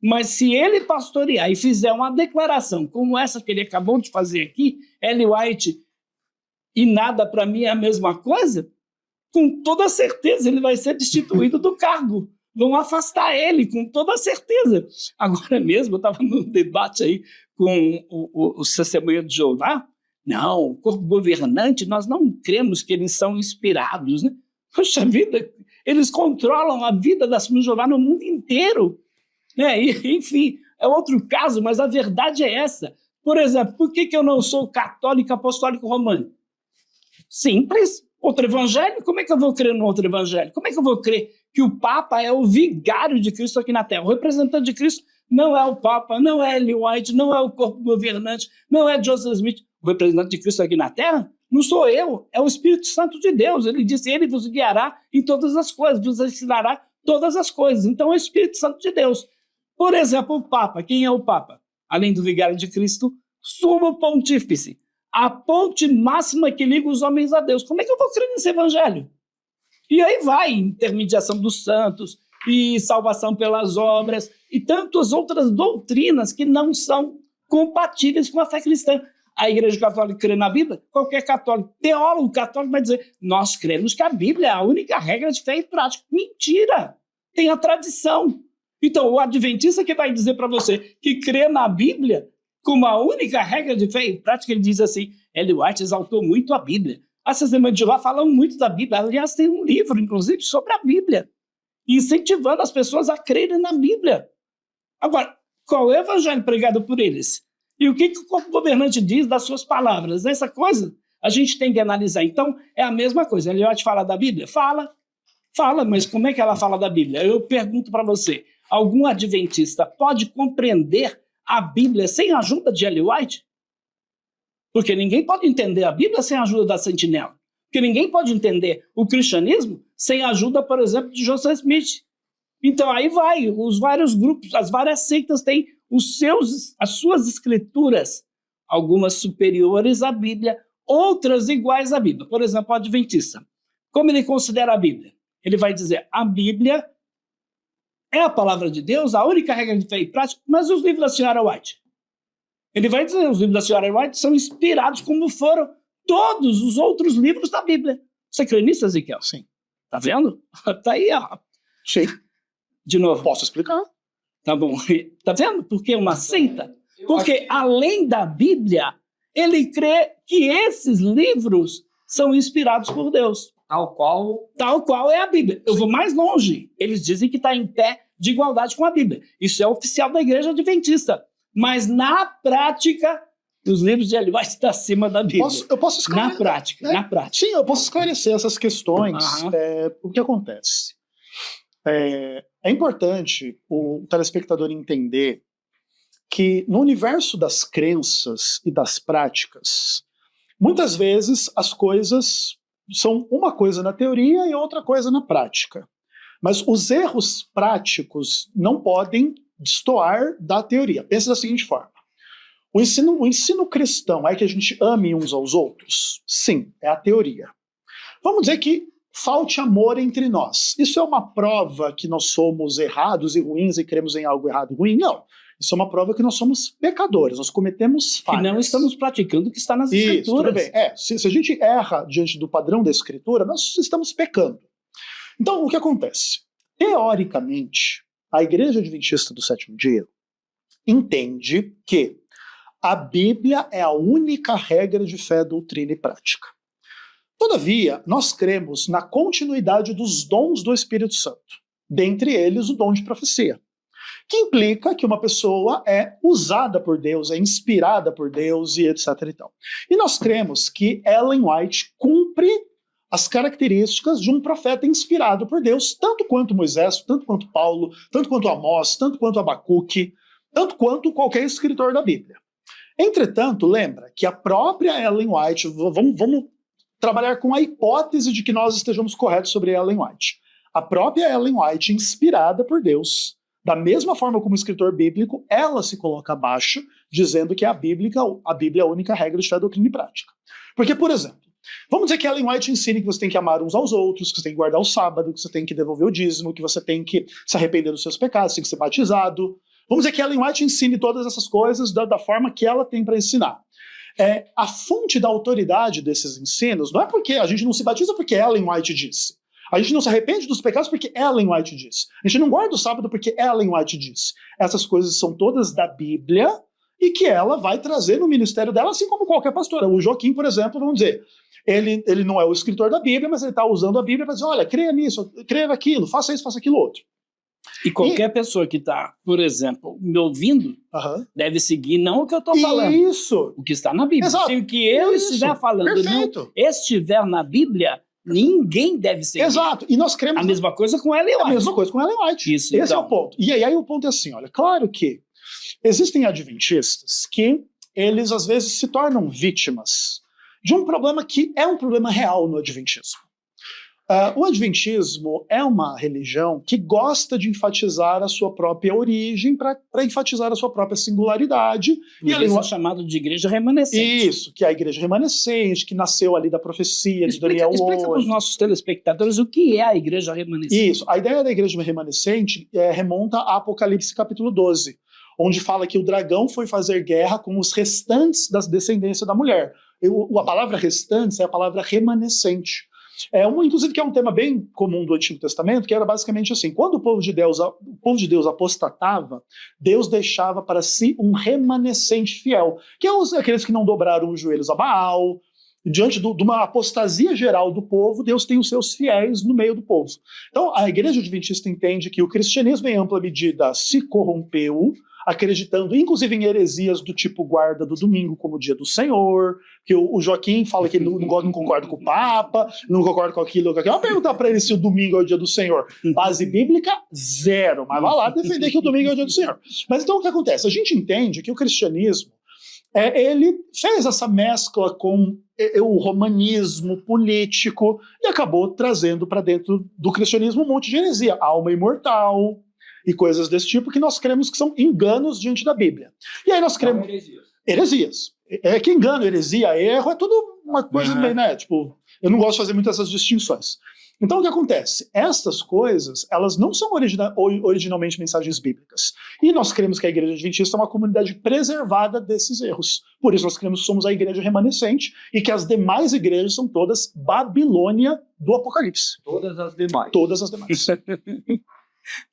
Mas se ele pastorear e fizer uma declaração como essa que ele acabou de fazer aqui, Ellen White e nada para mim é a mesma coisa, com toda certeza ele vai ser destituído do cargo. Vão afastar ele, com toda certeza. Agora mesmo, eu estava num debate aí com o Testemunha de Jeová. Não, o corpo governante, nós não cremos que eles são inspirados, né? Poxa vida, eles controlam a vida da Testemunha de Jeová no mundo inteiro. Né? E, enfim, é outro caso, mas a verdade é essa. Por exemplo, por que eu não sou católico apostólico romano? Simples. Outro evangelho? Como é que eu vou crer no outro evangelho? Como é que eu vou crer que o Papa é o vigário de Cristo aqui na Terra? O representante de Cristo não é o Papa, não é Ellen White, não é o corpo governante, não é Joseph Smith. O representante de Cristo aqui na Terra não sou eu, é o Espírito Santo de Deus. Ele disse, ele vos guiará em todas as coisas, vos ensinará todas as coisas. Então é o Espírito Santo de Deus. Por exemplo, o Papa. Quem é o Papa? Além do vigário de Cristo, sumo pontífice. A ponte máxima que liga os homens a Deus. Como é que eu vou crer nesse evangelho? E aí vai intermediação dos santos e salvação pelas obras e tantas outras doutrinas que não são compatíveis com a fé cristã. A Igreja Católica crê na Bíblia? Qualquer católico, teólogo católico vai dizer, nós cremos que a Bíblia é a única regra de fé e prática. Mentira! Tem a tradição. Então, o adventista que vai dizer para você que crê na Bíblia como a única regra de fé e prática, ele diz assim, Ellen White exaltou muito a Bíblia. As Assembleias de Jeová falam muito da Bíblia. Aliás, tem um livro, inclusive, sobre a Bíblia, incentivando as pessoas a crerem na Bíblia. Agora, qual é o evangelho pregado por eles? E o que o governante diz das suas palavras? Essa coisa a gente tem que analisar. Então, é a mesma coisa. Ellen White fala da Bíblia? Fala, mas como é que ela fala da Bíblia? Eu pergunto para você, algum adventista pode compreender a Bíblia sem a ajuda de Ellen White? Porque ninguém pode entender a Bíblia sem a ajuda da Sentinela. Porque ninguém pode entender o cristianismo sem a ajuda, por exemplo, de Joseph Smith. Então aí vai, os vários grupos, as várias seitas têm as suas escrituras, algumas superiores à Bíblia, outras iguais à Bíblia. Por exemplo, o adventista. Como ele considera a Bíblia? Ele vai dizer, a Bíblia é a palavra de Deus, a única regra de fé e prática, mas os livros da senhora White? Ele vai dizer, os livros da senhora White são inspirados como foram todos os outros livros da Bíblia. Você crê nisso, Ezequiel? Sim. Tá vendo? Tá aí, ó. Sim. De novo. Posso explicar? Tá bom. Tá vendo? Porque é uma seita. Porque além da Bíblia, ele crê que esses livros são inspirados por Deus. Tal qual é a Bíblia. Eu vou mais longe. Eles dizem que está em pé de igualdade com a Bíblia. Isso é oficial da Igreja Adventista. Mas na prática, os livros de Ellen White estão acima da Bíblia. Eu posso esclarecer. Na prática. Sim, eu posso esclarecer essas questões. O que acontece? É importante o telespectador entender que no universo das crenças e das práticas, muitas vezes as coisas são uma coisa na teoria e outra coisa na prática. Mas os erros práticos não podem destoar da teoria. Pensa da seguinte forma. O ensino cristão é que a gente ame uns aos outros? Sim, é a teoria. Vamos dizer que falte amor entre nós. Isso é uma prova que nós somos errados e ruins e cremos em algo errado e ruim? Não. Isso é uma prova que nós somos pecadores, nós cometemos falhas. Que não estamos praticando o que está nas Escrituras. Isso, tudo bem. Se a gente erra diante do padrão da Escritura, nós estamos pecando. Então, o que acontece? Teoricamente, a Igreja Adventista do Sétimo Dia entende que a Bíblia é a única regra de fé, doutrina e prática. Todavia, nós cremos na continuidade dos dons do Espírito Santo, dentre eles o dom de profecia, que implica que uma pessoa é usada por Deus, é inspirada por Deus e etc. E nós cremos que Ellen White cumpre as características de um profeta inspirado por Deus, tanto quanto Moisés, tanto quanto Paulo, tanto quanto Amós, tanto quanto Abacuque, tanto quanto qualquer escritor da Bíblia. Entretanto, lembra que a própria Ellen White, vamos trabalhar com a hipótese de que nós estejamos corretos sobre Ellen White. A própria Ellen White, inspirada por Deus, da mesma forma como escritor bíblico, ela se coloca abaixo, dizendo que a Bíblia é a única regra de fé, doutrina e prática. Porque, por exemplo, vamos dizer que Ellen White ensine que você tem que amar uns aos outros, que você tem que guardar o sábado, que você tem que devolver o dízimo, que você tem que se arrepender dos seus pecados, tem que ser batizado. Vamos dizer que Ellen White ensine todas essas coisas da forma que ela tem para ensinar. A fonte da autoridade desses ensinos não é porque a gente não se batiza porque Ellen White disse. A gente não se arrepende dos pecados porque Ellen White disse. A gente não guarda o sábado porque Ellen White disse. Essas coisas são todas da Bíblia e que ela vai trazer no ministério dela, assim como qualquer pastora. O Joaquim, por exemplo, vamos dizer, ele não é o escritor da Bíblia, mas ele está usando a Bíblia para dizer, olha, creia nisso, creia naquilo, faça isso, faça aquilo outro. E qualquer pessoa que está, por exemplo, me ouvindo, deve seguir não o que eu estou falando, o que está na Bíblia. Exato. Se o que eu estiver falando não estiver na Bíblia, ninguém deve seguir. Exato. E nós cremos... A mesma coisa com Ellen White. A mesma coisa com Ellen White. Isso, Esse é o ponto. E aí o ponto é assim, olha, claro que existem adventistas que eles às vezes se tornam vítimas de um problema que é um problema real no adventismo. O adventismo é uma religião que gosta de enfatizar a sua própria origem para enfatizar a sua própria singularidade. E isso é chamado de igreja remanescente. Isso, que é a igreja remanescente, que nasceu ali da profecia de Daniel 8. Explica para os nossos telespectadores o que é a igreja remanescente. Isso, a ideia da igreja remanescente remonta a Apocalipse capítulo 12, onde fala que o dragão foi fazer guerra com os restantes das descendências da mulher. A palavra restantes é a palavra remanescente. Inclusive que é um tema bem comum do Antigo Testamento, que era basicamente assim: quando o povo de Deus apostatava, Deus deixava para si um remanescente fiel, que é aqueles que não dobraram os joelhos a Baal. Diante de uma apostasia geral do povo, Deus tem os seus fiéis no meio do povo. Então, a Igreja Adventista entende que o cristianismo, em ampla medida, se corrompeu, acreditando inclusive em heresias do tipo guarda do domingo como o dia do Senhor, que o Joaquim fala que ele não concorda com o Papa, não concorda com aquilo. Vamos perguntar para ele se o domingo é o dia do Senhor. Base bíblica, zero, mas vai lá defender que o domingo é o dia do Senhor. Mas então o que acontece? A gente entende que o cristianismo, ele fez essa mescla com o romanismo político e acabou trazendo para dentro do cristianismo um monte de heresia, alma imortal e coisas desse tipo, que nós cremos que são enganos diante da Bíblia. E aí nós cremos... heresias. Que engano, heresia, erro, é tudo uma coisa bem, né? Tipo, eu não gosto de fazer muitas essas distinções. Então o que acontece? Estas coisas, elas não são originalmente mensagens bíblicas. E nós cremos que a Igreja Adventista é uma comunidade preservada desses erros. Por isso nós cremos que somos a igreja remanescente e que as demais igrejas são todas Babilônia do Apocalipse. Todas as demais. Todas as demais.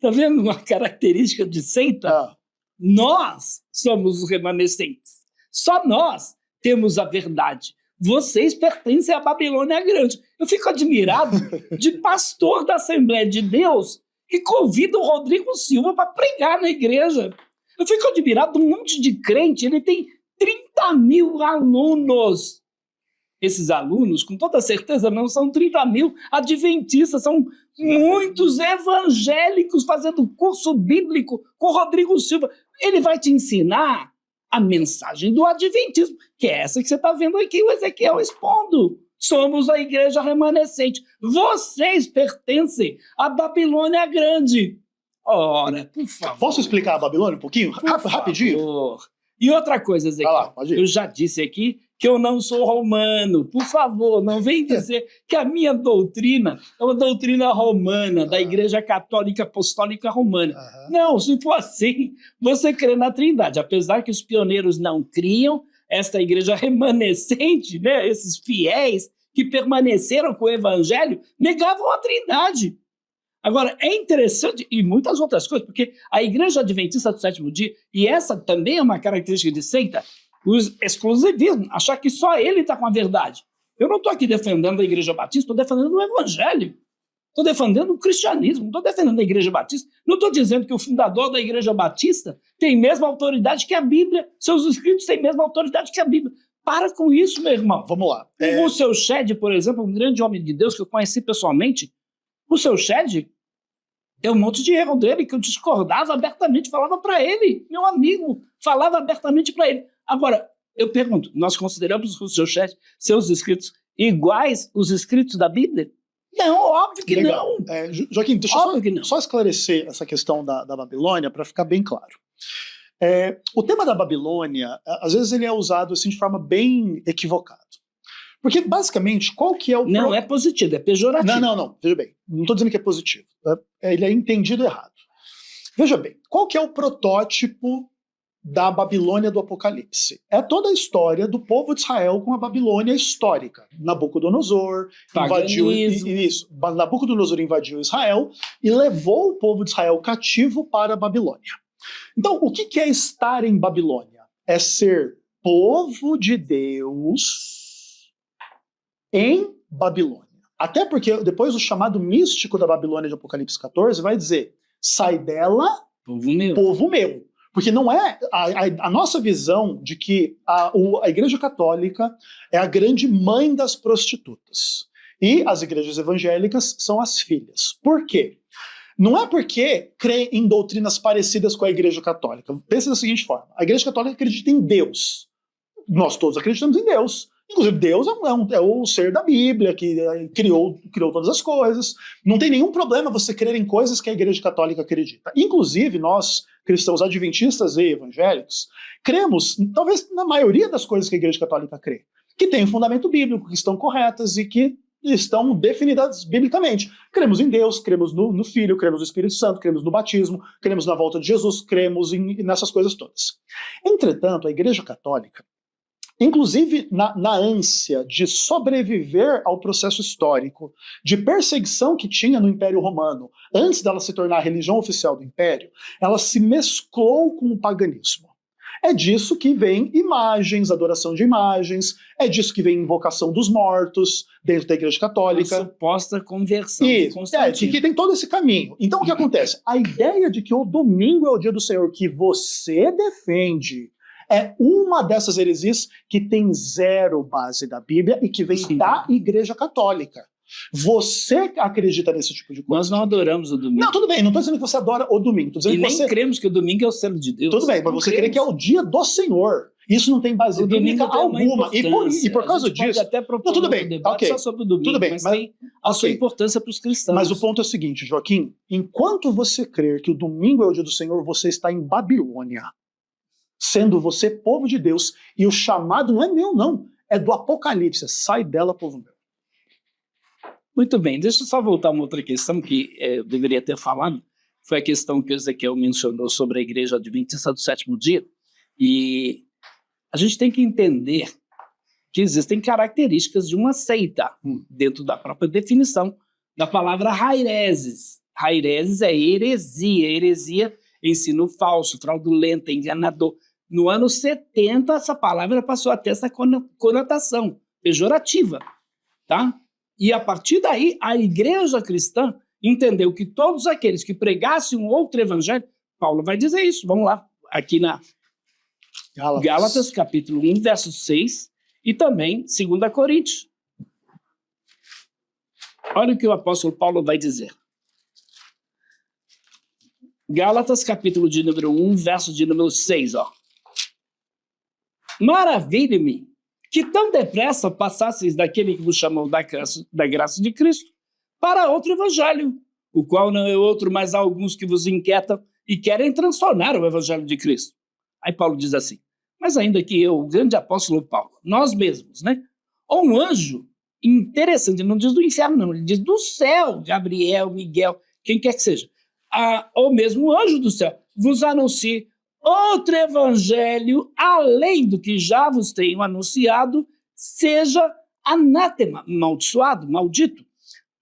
Tá vendo uma característica de seita? Nós somos os remanescentes. Só nós temos a verdade. Vocês pertencem à Babilônia Grande. Eu fico admirado de pastor da Assembleia de Deus que convida o Rodrigo Silva para pregar na igreja. Eu fico admirado de um monte de crente. Ele tem 30 mil alunos. Esses alunos, com toda certeza, não são 30 mil adventistas, são muitos evangélicos fazendo curso bíblico com o Rodrigo Silva. Ele vai te ensinar a mensagem do adventismo, que é essa que você está vendo aqui, o Ezequiel expondo. Somos a igreja remanescente. Vocês pertencem à Babilônia Grande. Ora, por favor. Posso explicar a Babilônia um pouquinho? Rapidinho? Favor. E outra coisa, Ezequiel, eu já disse aqui que eu não sou romano. Por favor, não vem dizer que a minha doutrina é uma doutrina romana, da Igreja Católica Apostólica Romana. Não, se for assim, você crê na Trindade. Apesar que os pioneiros não criam, esta igreja remanescente, né, esses fiéis que permaneceram com o Evangelho, negavam a Trindade. Agora, é interessante, e muitas outras coisas, porque a Igreja Adventista do Sétimo Dia, e essa também é uma característica de seita, o exclusivismo, achar que só ele está com a verdade. Eu não estou aqui defendendo a Igreja Batista, estou defendendo o Evangelho. Estou defendendo o cristianismo, não estou defendendo a Igreja Batista. Não estou dizendo que o fundador da Igreja Batista tem a mesma autoridade que a Bíblia, seus escritos têm a mesma autoridade que a Bíblia. Para com isso, meu irmão. Vamos lá. O seu Shed, por exemplo, um grande homem de Deus que eu conheci pessoalmente, o seu Shed, tem um monte de erro dele que eu discordava abertamente, falava para ele, meu amigo, falava abertamente para ele. Agora, eu pergunto, nós consideramos o seu Shed, seus escritos, iguais os escritos da Bíblia? Não, óbvio que Legal. não. Joaquim, deixa eu só esclarecer essa questão da Babilônia para ficar bem claro. O tema da Babilônia, às vezes ele é usado assim, de forma bem equivocada. Porque, basicamente, qual que é o... Não é positivo, é pejorativo. Não, veja bem, não estou dizendo que é positivo. Ele é entendido errado. Veja bem, qual que é o protótipo da Babilônia do Apocalipse? É toda a história do povo de Israel com a Babilônia histórica. Nabucodonosor invadiu Israel e levou o povo de Israel cativo para a Babilônia. Então, o que é estar em Babilônia? É ser povo de Deus em Babilônia. Até porque depois o chamado místico da Babilônia de Apocalipse 14 vai dizer: sai dela, povo meu. Porque não é a nossa visão de que a Igreja Católica é a grande mãe das prostitutas. E as igrejas evangélicas são as filhas. Por quê? Não é porque crê em doutrinas parecidas com a Igreja Católica. Pensa da seguinte forma: a Igreja Católica acredita em Deus. Nós todos acreditamos em Deus. Inclusive, Deus é o ser da Bíblia, que criou todas as coisas. Não tem nenhum problema você crer em coisas que a Igreja Católica acredita. Inclusive, nós, cristãos adventistas e evangélicos, cremos, talvez na maioria das coisas que a Igreja Católica crê, que tem um fundamento bíblico, que estão corretas e que estão definidas biblicamente. Cremos em Deus, cremos no Filho, cremos no Espírito Santo, cremos no batismo, cremos na volta de Jesus, cremos nessas coisas todas. Entretanto, a Igreja Católica, inclusive na ânsia de sobreviver ao processo histórico de perseguição que tinha no Império Romano, antes dela se tornar a religião oficial do Império, ela se mesclou com o paganismo. É disso que vem imagens, adoração de imagens, é disso que vem invocação dos mortos dentro da Igreja Católica. A suposta conversão. Que tem todo esse caminho. Então o que acontece? A ideia de que o domingo é o dia do Senhor que você defende é uma dessas heresias que tem zero base da Bíblia e que vem da Igreja Católica. Você acredita nesse tipo de coisa? Nós não adoramos o domingo. Não, tudo bem, não estou dizendo que você adora o domingo. Tô dizendo E que nem você... cremos que o domingo é o selo de Deus. Tudo bem, mas você crê que é o dia do Senhor. Isso não tem base bíblica alguma. E por causa disso... Pode até propor tudo bem, debate só sobre o domingo, tudo bem, mas tem a sua importância para os cristãos. Mas o ponto é o seguinte, Joaquim, enquanto você crer que o domingo é o dia do Senhor, você está em Babilônia. Sendo você povo de Deus, e o chamado não é meu, não. É do Apocalipse. Sai dela, povo meu. Muito bem, deixa eu só voltar a uma outra questão que eu deveria ter falado. Foi a questão que o Ezequiel mencionou sobre a Igreja Adventista do Sétimo Dia. E a gente tem que entender que existem características de uma seita dentro da própria definição da palavra haireses. Haireses é heresia. Heresia é ensino falso, fraudulento, enganador. No ano 70, essa palavra passou a ter essa conotação pejorativa, tá? E a partir daí, a igreja cristã entendeu que todos aqueles que pregassem um outro evangelho, Paulo vai dizer isso, vamos lá, aqui na Gálatas capítulo 1, verso 6, e também 2 Coríntios. Olha o que o apóstolo Paulo vai dizer. Gálatas capítulo de número 1, verso de número 6, ó. Maravilha-me que tão depressa passasseis daquele que vos chamou da graça de Cristo para outro evangelho, o qual não é outro, mas há alguns que vos inquietam e querem transformar o evangelho de Cristo. Aí Paulo diz assim, mas ainda que eu, o grande apóstolo Paulo, nós mesmos, né? Ou um anjo, interessante, não diz do inferno não, ele diz do céu, Gabriel, Miguel, quem quer que seja, ou mesmo o anjo do céu, vos anuncie outro evangelho, além do que já vos tenho anunciado, seja anátema, amaldiçoado, maldito.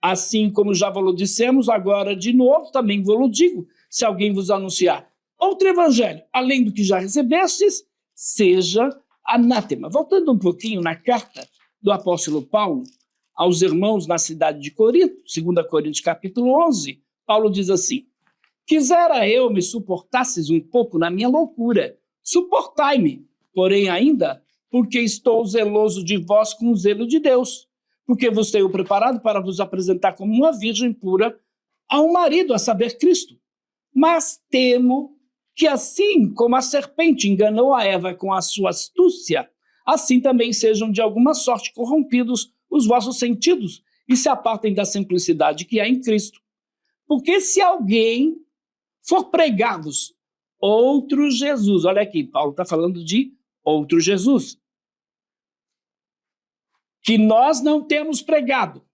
Assim como já vos dissemos, agora de novo também vos digo, se alguém vos anunciar outro evangelho, além do que já recebestes, seja anátema. Voltando um pouquinho na carta do apóstolo Paulo aos irmãos na cidade de Corinto, 2 Coríntios capítulo 11, Paulo diz assim, quisera eu me suportasses um pouco na minha loucura, suportai-me, porém ainda, porque estou zeloso de vós com o zelo de Deus, porque vos tenho preparado para vos apresentar como uma virgem pura a um marido, a saber, Cristo. Mas temo que assim como a serpente enganou a Eva com a sua astúcia, assim também sejam de alguma sorte corrompidos os vossos sentidos e se apartem da simplicidade que há em Cristo. Porque se alguém for pregar-vos outro Jesus, olha aqui, Paulo está falando de outro Jesus, que nós não temos pregado,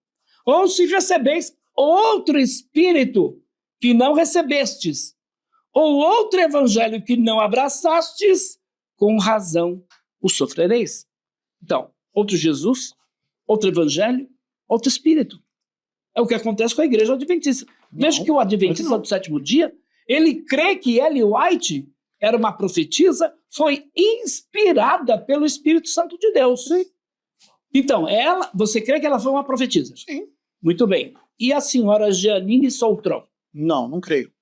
ou se recebeis outro Espírito que não recebestes, ou outro evangelho que não abraçastes, com razão o sofrereis. Então, outro Jesus, outro evangelho, outro Espírito. É o que acontece com a igreja adventista. Veja que o adventista do sétimo dia, ele crê que Ellen White era uma profetisa, foi inspirada pelo Espírito Santo de Deus. Sim. Então, você crê que ela foi uma profetisa? Sim. Muito bem. E a senhora Jeanine Soltron? Não creio.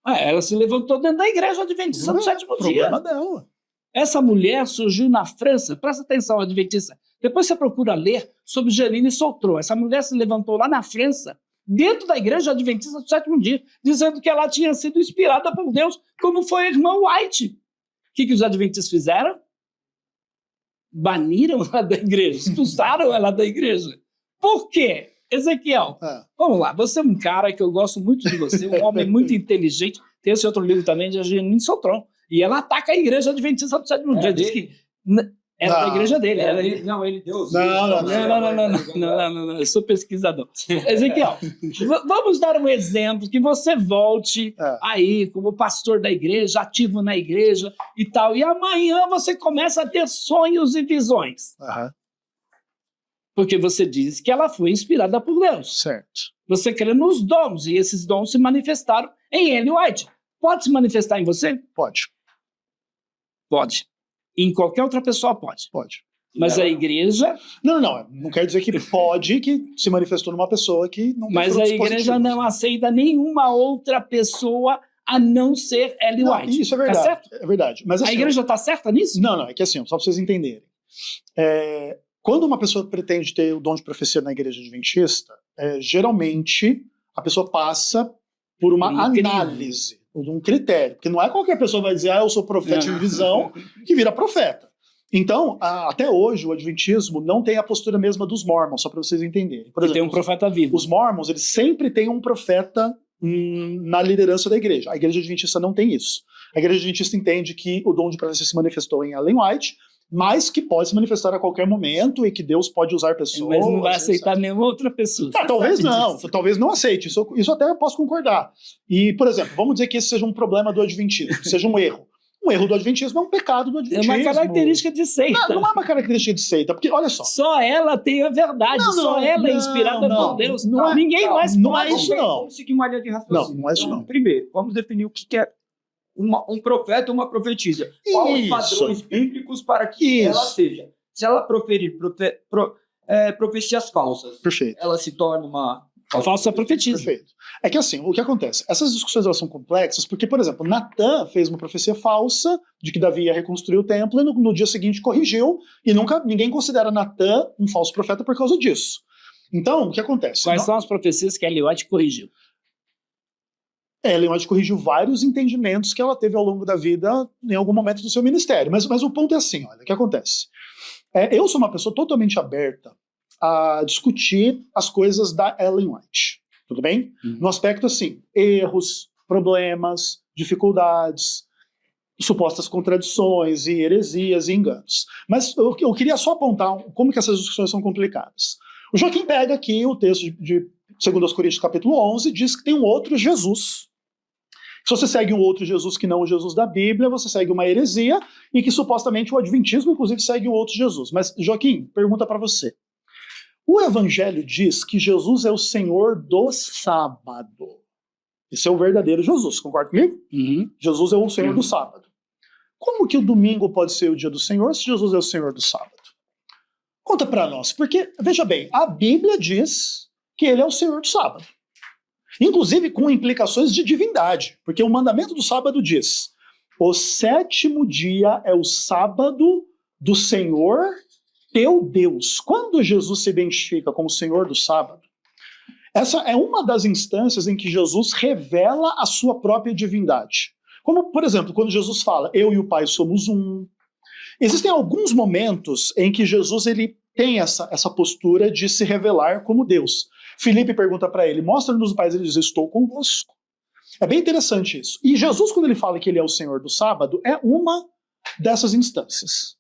Ela se levantou dentro da igreja adventista do sétimo dia. Problema dela. Essa mulher surgiu na França, presta atenção, adventista. Depois você procura ler sobre Jeanine Soltron. Essa mulher se levantou lá na França, dentro da igreja adventista do sétimo dia, dizendo que ela tinha sido inspirada por Deus, como foi a irmã White. O que os adventistas fizeram? Baniram ela da igreja, expulsaram ela da igreja. Por quê? Ezequiel, vamos lá, você é um cara que eu gosto muito de você, um homem muito inteligente, tem esse outro livro também de Jeanine Soltron, e ela ataca a igreja adventista do sétimo dia, diz que Era da igreja dele. Não, ele deu. Não, eu sou pesquisador. Ezequiel, vamos dar um exemplo que você volte aí como pastor da igreja, ativo na igreja e tal, e amanhã você começa a ter sonhos e visões. Porque você diz que ela foi inspirada por Deus. Certo. Você crê nos dons, e esses dons se manifestaram em Ellen White. Pode se manifestar em você? Pode. Pode. Em qualquer outra pessoa pode. Pode. Mas a igreja... Não quer dizer que pode que se manifestou numa pessoa que não tem Mas a igreja não aceita nenhuma outra pessoa a não ser Ellen White. Isso é verdade. Tá certo? É verdade. Mas, assim, a igreja está certa nisso? Não, é que assim, só para vocês entenderem. Quando uma pessoa pretende ter o dom de profecia na igreja adventista, geralmente a pessoa passa por uma análise, por um critério. Porque não é qualquer pessoa vai dizer, eu sou profeta em visão, que vira profeta. Então, até hoje, o adventismo não tem a postura mesma dos mormons, só para vocês entenderem. Por exemplo, tem um profeta vivo. Os mormons, eles sempre têm um profeta na liderança da igreja. A igreja adventista não tem isso. A igreja adventista entende que o dom de profecia se manifestou em Ellen White, mas que pode se manifestar a qualquer momento e que Deus pode usar pessoas. Mas não vai aceitar nenhuma outra pessoa. Talvez não aceite. Isso até eu posso concordar. E, por exemplo, vamos dizer que esse seja um problema do adventismo, seja um erro. Um erro do adventismo é um pecado do adventismo. É uma característica de seita. Não é uma característica de seita, porque olha só. Só ela tem a verdade, só ela é inspirada por Deus. Ninguém mais pode. Não é isso, não. Vamos seguir uma linha de raciocínio. Não é isso, não. Primeiro, vamos definir o que é um profeta ou uma profetisa. Quais os padrões bíblicos para que ela seja? Se ela proferir profecias falsas, perfeito, ela se torna uma falsa profetisa. Perfeito. É que assim, o que acontece? Essas discussões elas são complexas porque, por exemplo, Natã fez uma profecia falsa de que Davi ia reconstruir o templo e no dia seguinte corrigiu, e ninguém considera Natã um falso profeta por causa disso. Então, o que acontece? Quais são as profecias que Ellen White corrigiu? Ellen White corrigiu vários entendimentos que ela teve ao longo da vida em algum momento do seu ministério. Mas o ponto é assim, olha, o que acontece? Eu sou uma pessoa totalmente aberta a discutir as coisas da Ellen White, tudo bem? No aspecto assim, erros, problemas, dificuldades, supostas contradições e heresias e enganos. Mas eu queria só apontar como que essas discussões são complicadas. O Joaquim pega aqui o texto de 2 Coríntios capítulo 11, diz que tem um outro Jesus. Se você segue um outro Jesus que não o Jesus da Bíblia, você segue uma heresia, e que supostamente o adventismo, inclusive, segue o outro Jesus. Mas, Joaquim, pergunta para você. O Evangelho diz que Jesus é o Senhor do sábado. Esse é o verdadeiro Jesus, concorda comigo? Jesus é o Senhor do sábado. Como que o domingo pode ser o dia do Senhor se Jesus é o Senhor do sábado? Conta para nós, porque, veja bem, a Bíblia diz que ele é o Senhor do sábado. Inclusive com implicações de divindade, porque o mandamento do sábado diz: o 7º dia é o sábado do Senhor teu Deus. Quando Jesus se identifica como Senhor do sábado, essa é uma das instâncias em que Jesus revela a sua própria divindade. Como, por exemplo, quando Jesus fala, eu e o Pai somos um. Existem alguns momentos em que Jesus ele tem essa postura de se revelar como Deus. Filipe pergunta para ele, mostra-nos o Pai, ele diz, estou convosco. É bem interessante isso. E Jesus, quando ele fala que ele é o Senhor do sábado, é uma dessas instâncias.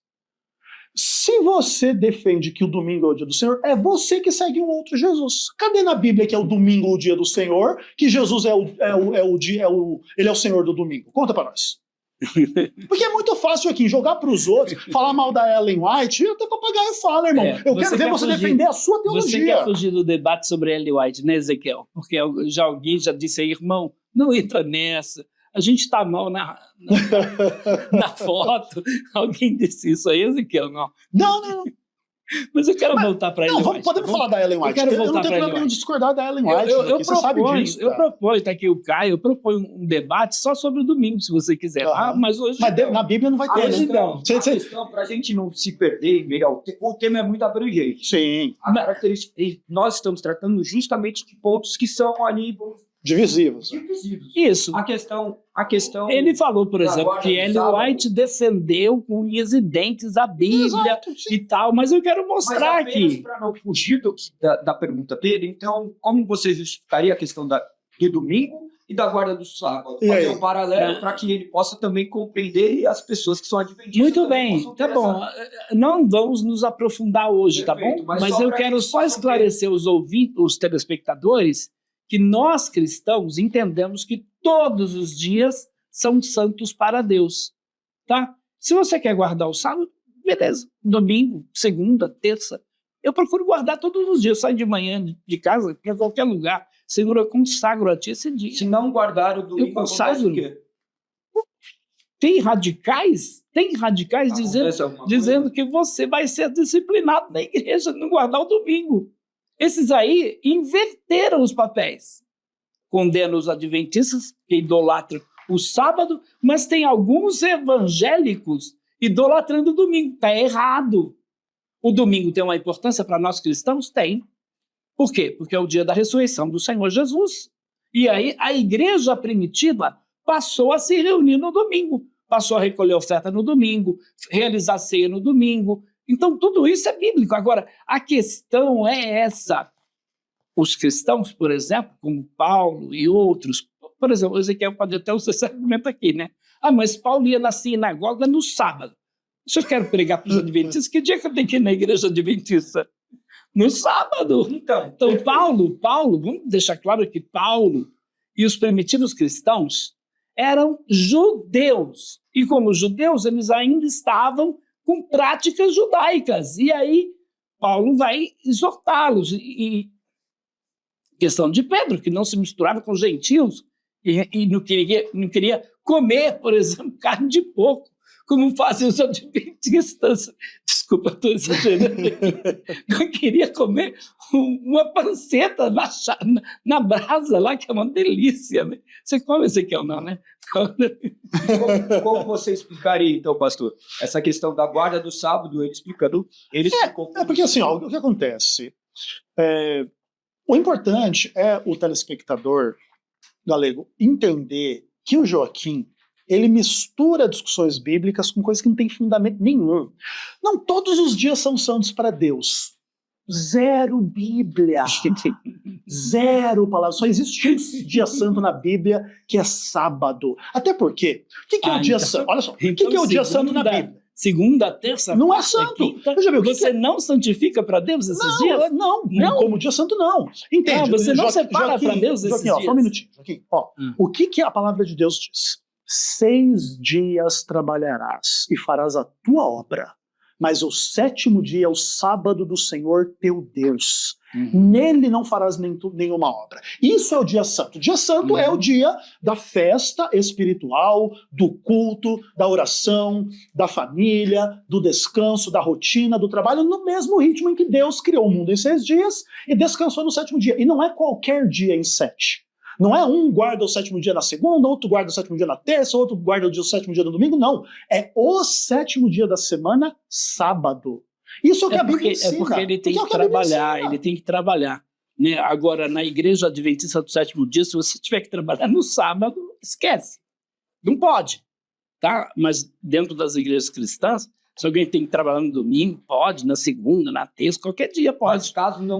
Se você defende que o domingo é o dia do Senhor, é você que segue um outro Jesus. Cadê na Bíblia que é o domingo o dia do Senhor, que Jesus ele é o Senhor do domingo? Conta para nós. Porque é muito fácil aqui jogar para os outros, falar mal da Ellen White, e até papagaio fala, irmão. Eu quero ver você defender a sua teologia. Você quer fugir do debate sobre Ellen White, né, Ezequiel? Porque alguém já disse aí, irmão, não entra nessa. A gente está mal na foto. Alguém disse isso aí, Ezequiel? Não. Mas eu quero voltar para Ellen White. Podemos falar da Ellen White. Eu não tenho problema em discordar da Ellen White. Você sabe disso. Eu proponho, tá aqui o Caio, eu proponho um debate só sobre o domingo, se você quiser. Mas hoje na Bíblia não vai ter, né? Não. Para a gente não se perder, Miguel, o tema é muito abrangente. Sim. Nós estamos tratando justamente de pontos que são ali divisivos. Isso. A questão. Ele falou, por exemplo, que Ellen White defendeu com unhas e dentes a Bíblia e tal, mas eu quero mostrar aqui. Para não fugir da pergunta dele, então, como você justificaria a questão de domingo e da guarda do sábado. E Fazer aí? um paralelo para que ele possa também compreender as pessoas que são adventistas. Muito também bem, possam tá ter bom. Não vamos nos aprofundar hoje, tá Perfeito, bom? mas Mas só eu pra que quero eles só possam esclarecer os telespectadores, que nós cristãos entendemos que todos os dias são santos para Deus, tá? Se você quer guardar o sábado, beleza. Domingo, segunda, terça. Eu procuro guardar todos os dias. Eu saio de manhã de casa para qualquer lugar. Senhor, eu consagro a ti esse dia. Se não guardar o domingo, consagro. acontece o quê? Tem radicais Acontece alguma dizendo coisa? que você vai ser disciplinado na igreja, não guardar o domingo. Esses aí inverteram os papéis. Condenam os adventistas, que idolatram o sábado, mas tem alguns evangélicos idolatrando o domingo. Está errado. O domingo tem uma importância para nós cristãos? Tem. Por quê? Porque é o dia da ressurreição do Senhor Jesus. E aí a igreja primitiva passou a se reunir no domingo, passou a recolher oferta no domingo, realizar ceia no domingo. Então tudo isso é bíblico. Agora, a questão é essa. Os cristãos, por exemplo, como Paulo e outros, por exemplo, o Ezequiel pode até usar esse argumento aqui, né? Ah, mas Paulo ia na sinagoga no sábado. Se eu quero pregar para os adventistas, que dia que eu tenho que ir na igreja adventista? No sábado. Então Paulo, vamos deixar claro que Paulo e os primitivos cristãos eram judeus. E como judeus, eles ainda estavam com práticas judaicas. E aí Paulo vai exortá-los. E questão de Pedro, que não se misturava com gentios e não queria comer, por exemplo, carne de porco, como fazem os adventistas. Desculpa, estou exagerando. Não queria comer uma panceta na brasa lá, que é uma delícia. Né? Você come esse aqui ou não, né? Como você explicaria, então, pastor, essa questão da guarda do sábado, ele explicando... É porque assim, ó, o que acontece? O importante é o telespectador, Galego, entender que o Joaquim, ele mistura discussões bíblicas com coisas que não tem fundamento nenhum. Não todos os dias são santos para Deus. Zero Bíblia. Zero palavra. Só existe um dia santo na Bíblia, que é sábado. Até porque, o que é o dia santo? Olha só, o que é o dia santo na Bíblia? Segunda, terça, não quarta, é santo. Quinta, Eu já vi, você não santifica para Deus esses dias? Não, como dia santo não. Entende? Você não separa para Deus esses dias? Só um minutinho, Joaquim. O que a palavra de Deus diz? 6 dias trabalharás e farás a tua obra, mas o 7º dia é o sábado do Senhor teu Deus. Nele não farás nenhuma obra. Isso é o dia santo. O dia santo é o dia da festa espiritual, do culto, da oração, da família, do descanso, da rotina, do trabalho, no mesmo ritmo em que Deus criou o mundo em 6 dias e descansou no 7º dia. E não é qualquer dia em 7. Não é um guarda o 7º dia na segunda, outro guarda o 7º dia na terça, outro guarda o 7º dia no domingo, não. É o 7º dia da semana, sábado. Isso é o que a Bíblia ensina. É porque ele tem que trabalhar, Né? Agora, na igreja adventista do 7º dia, se você tiver que trabalhar no sábado, esquece. Não pode. Tá? Mas dentro das igrejas cristãs, se alguém tem que trabalhar no domingo, pode, na segunda, na terça, qualquer dia pode.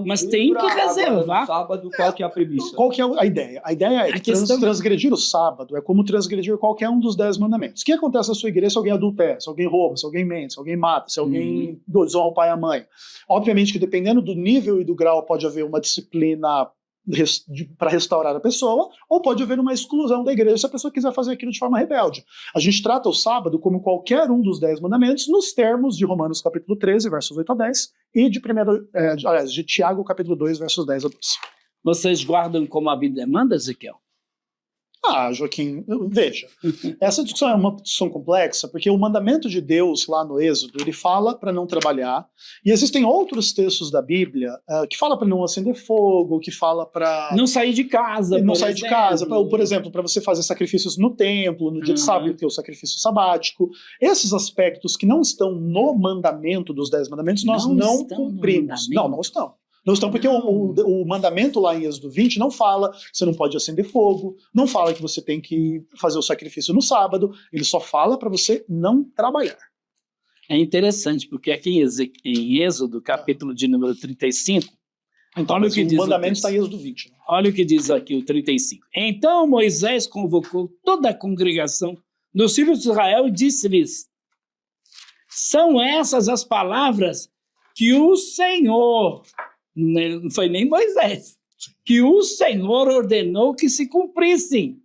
Mas tem que reservar. No sábado, qual que é a premissa? Qual que é a ideia? A ideia é transgredir o sábado é como transgredir qualquer um dos 10 mandamentos. O que acontece na sua igreja se alguém adultera, se alguém rouba, se alguém mente, se alguém mata, se alguém desonra o pai e a mãe? Obviamente que dependendo do nível e do grau pode haver uma disciplina para restaurar a pessoa, ou pode haver uma exclusão da igreja se a pessoa quiser fazer aquilo de forma rebelde. A gente trata o sábado como qualquer um dos 10 mandamentos nos termos de Romanos capítulo 13, versos 8 a 10, e de Tiago capítulo 2, versos 10 a 12. Vocês guardam como a Bíblia manda, Ezequiel? Joaquim, veja, essa discussão é uma discussão complexa, porque o mandamento de Deus lá no Êxodo, ele fala para não trabalhar, e existem outros textos da Bíblia que fala para não acender fogo, que fala para... Não sair de casa, por exemplo, para você fazer sacrifícios no templo, no dia de sábado, ter o sacrifício sabático. Esses aspectos que não estão no mandamento dos 10 mandamentos, nós não cumprimos. Não estão. Não estão, porque o mandamento lá em Êxodo 20 não fala que você não pode acender fogo, não fala que você tem que fazer o sacrifício no sábado, ele só fala para você não trabalhar. É interessante, porque aqui em Êxodo, capítulo de número 35, Então, olha o que o diz mandamento texto. está em Êxodo 20. Né? Olha o que diz aqui o 35. Então Moisés convocou toda a congregação dos filhos de Israel e disse-lhes: são essas as palavras que o Senhor, não foi nem Moisés, que o Senhor ordenou que se cumprissem.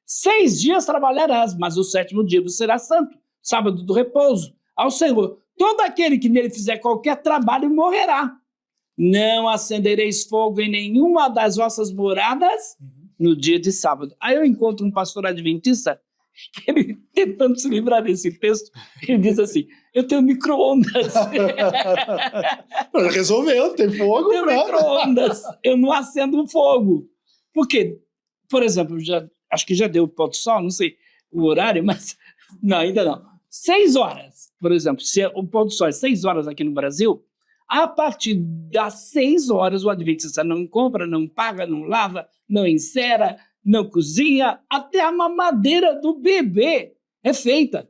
6 dias trabalharás, mas o 7º dia será santo, sábado do repouso ao Senhor. Todo aquele que nele fizer qualquer trabalho morrerá. Não acendereis fogo em nenhuma das vossas moradas no dia de sábado. Aí eu encontro um pastor adventista, ele tentando se livrar desse texto, ele diz assim: eu tenho micro-ondas. Resolveu, tem fogo. Eu tenho micro-ondas, eu não acendo fogo. Por quê? Por exemplo, acho que já deu o pôr do sol, não sei o horário, mas não, ainda não. 6 horas, por exemplo, se o pôr do sol é 6 horas aqui no Brasil, a partir das 6 horas o adventista não compra, não paga, não lava, não encera, não cozinha, até a mamadeira do bebê é feita.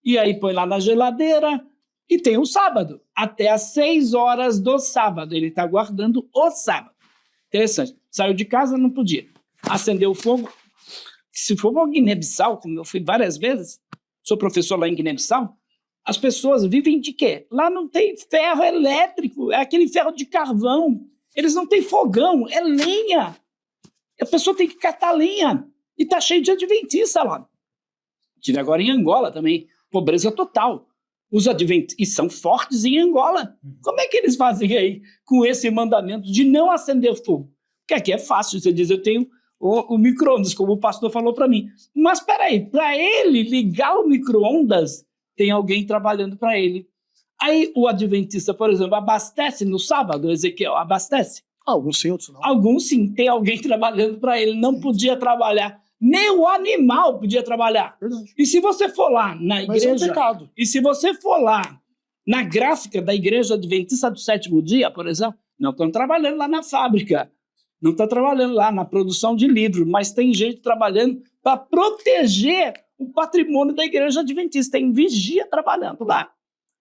E aí põe lá na geladeira e tem o sábado, até às 6 horas do sábado. Ele está guardando o sábado. Interessante. Saiu de casa, não podia. Acendeu o fogo. Se for para Guiné-Bissau, como eu fui várias vezes, sou professor lá em Guiné-Bissau, as pessoas vivem de quê? Lá não tem ferro elétrico, é aquele ferro de carvão. Eles não têm fogão, é lenha. A pessoa tem que catar lenha. E tá cheio de adventista lá. Tive agora em Angola também. Pobreza total. Os adventistas são fortes em Angola. Como é que eles fazem aí com esse mandamento de não acender fogo? Porque aqui é fácil. Você diz, eu tenho o micro-ondas, como o pastor falou para mim. Mas espera aí, para ele ligar o micro-ondas, tem alguém trabalhando para ele. Aí o adventista, por exemplo, abastece no sábado, Ezequiel, abastece? Alguns sim, outros não. Alguns sim, tem alguém trabalhando para ele, não podia trabalhar. Nem o animal podia trabalhar. Verdade. E se você for lá na Mas é um igreja... pecado. E se você for lá na gráfica da Igreja Adventista do 7º Dia, por exemplo, não estão trabalhando lá na fábrica, não estão trabalhando lá na produção de livros, mas tem gente trabalhando para proteger o patrimônio da Igreja Adventista. Tem vigia trabalhando lá.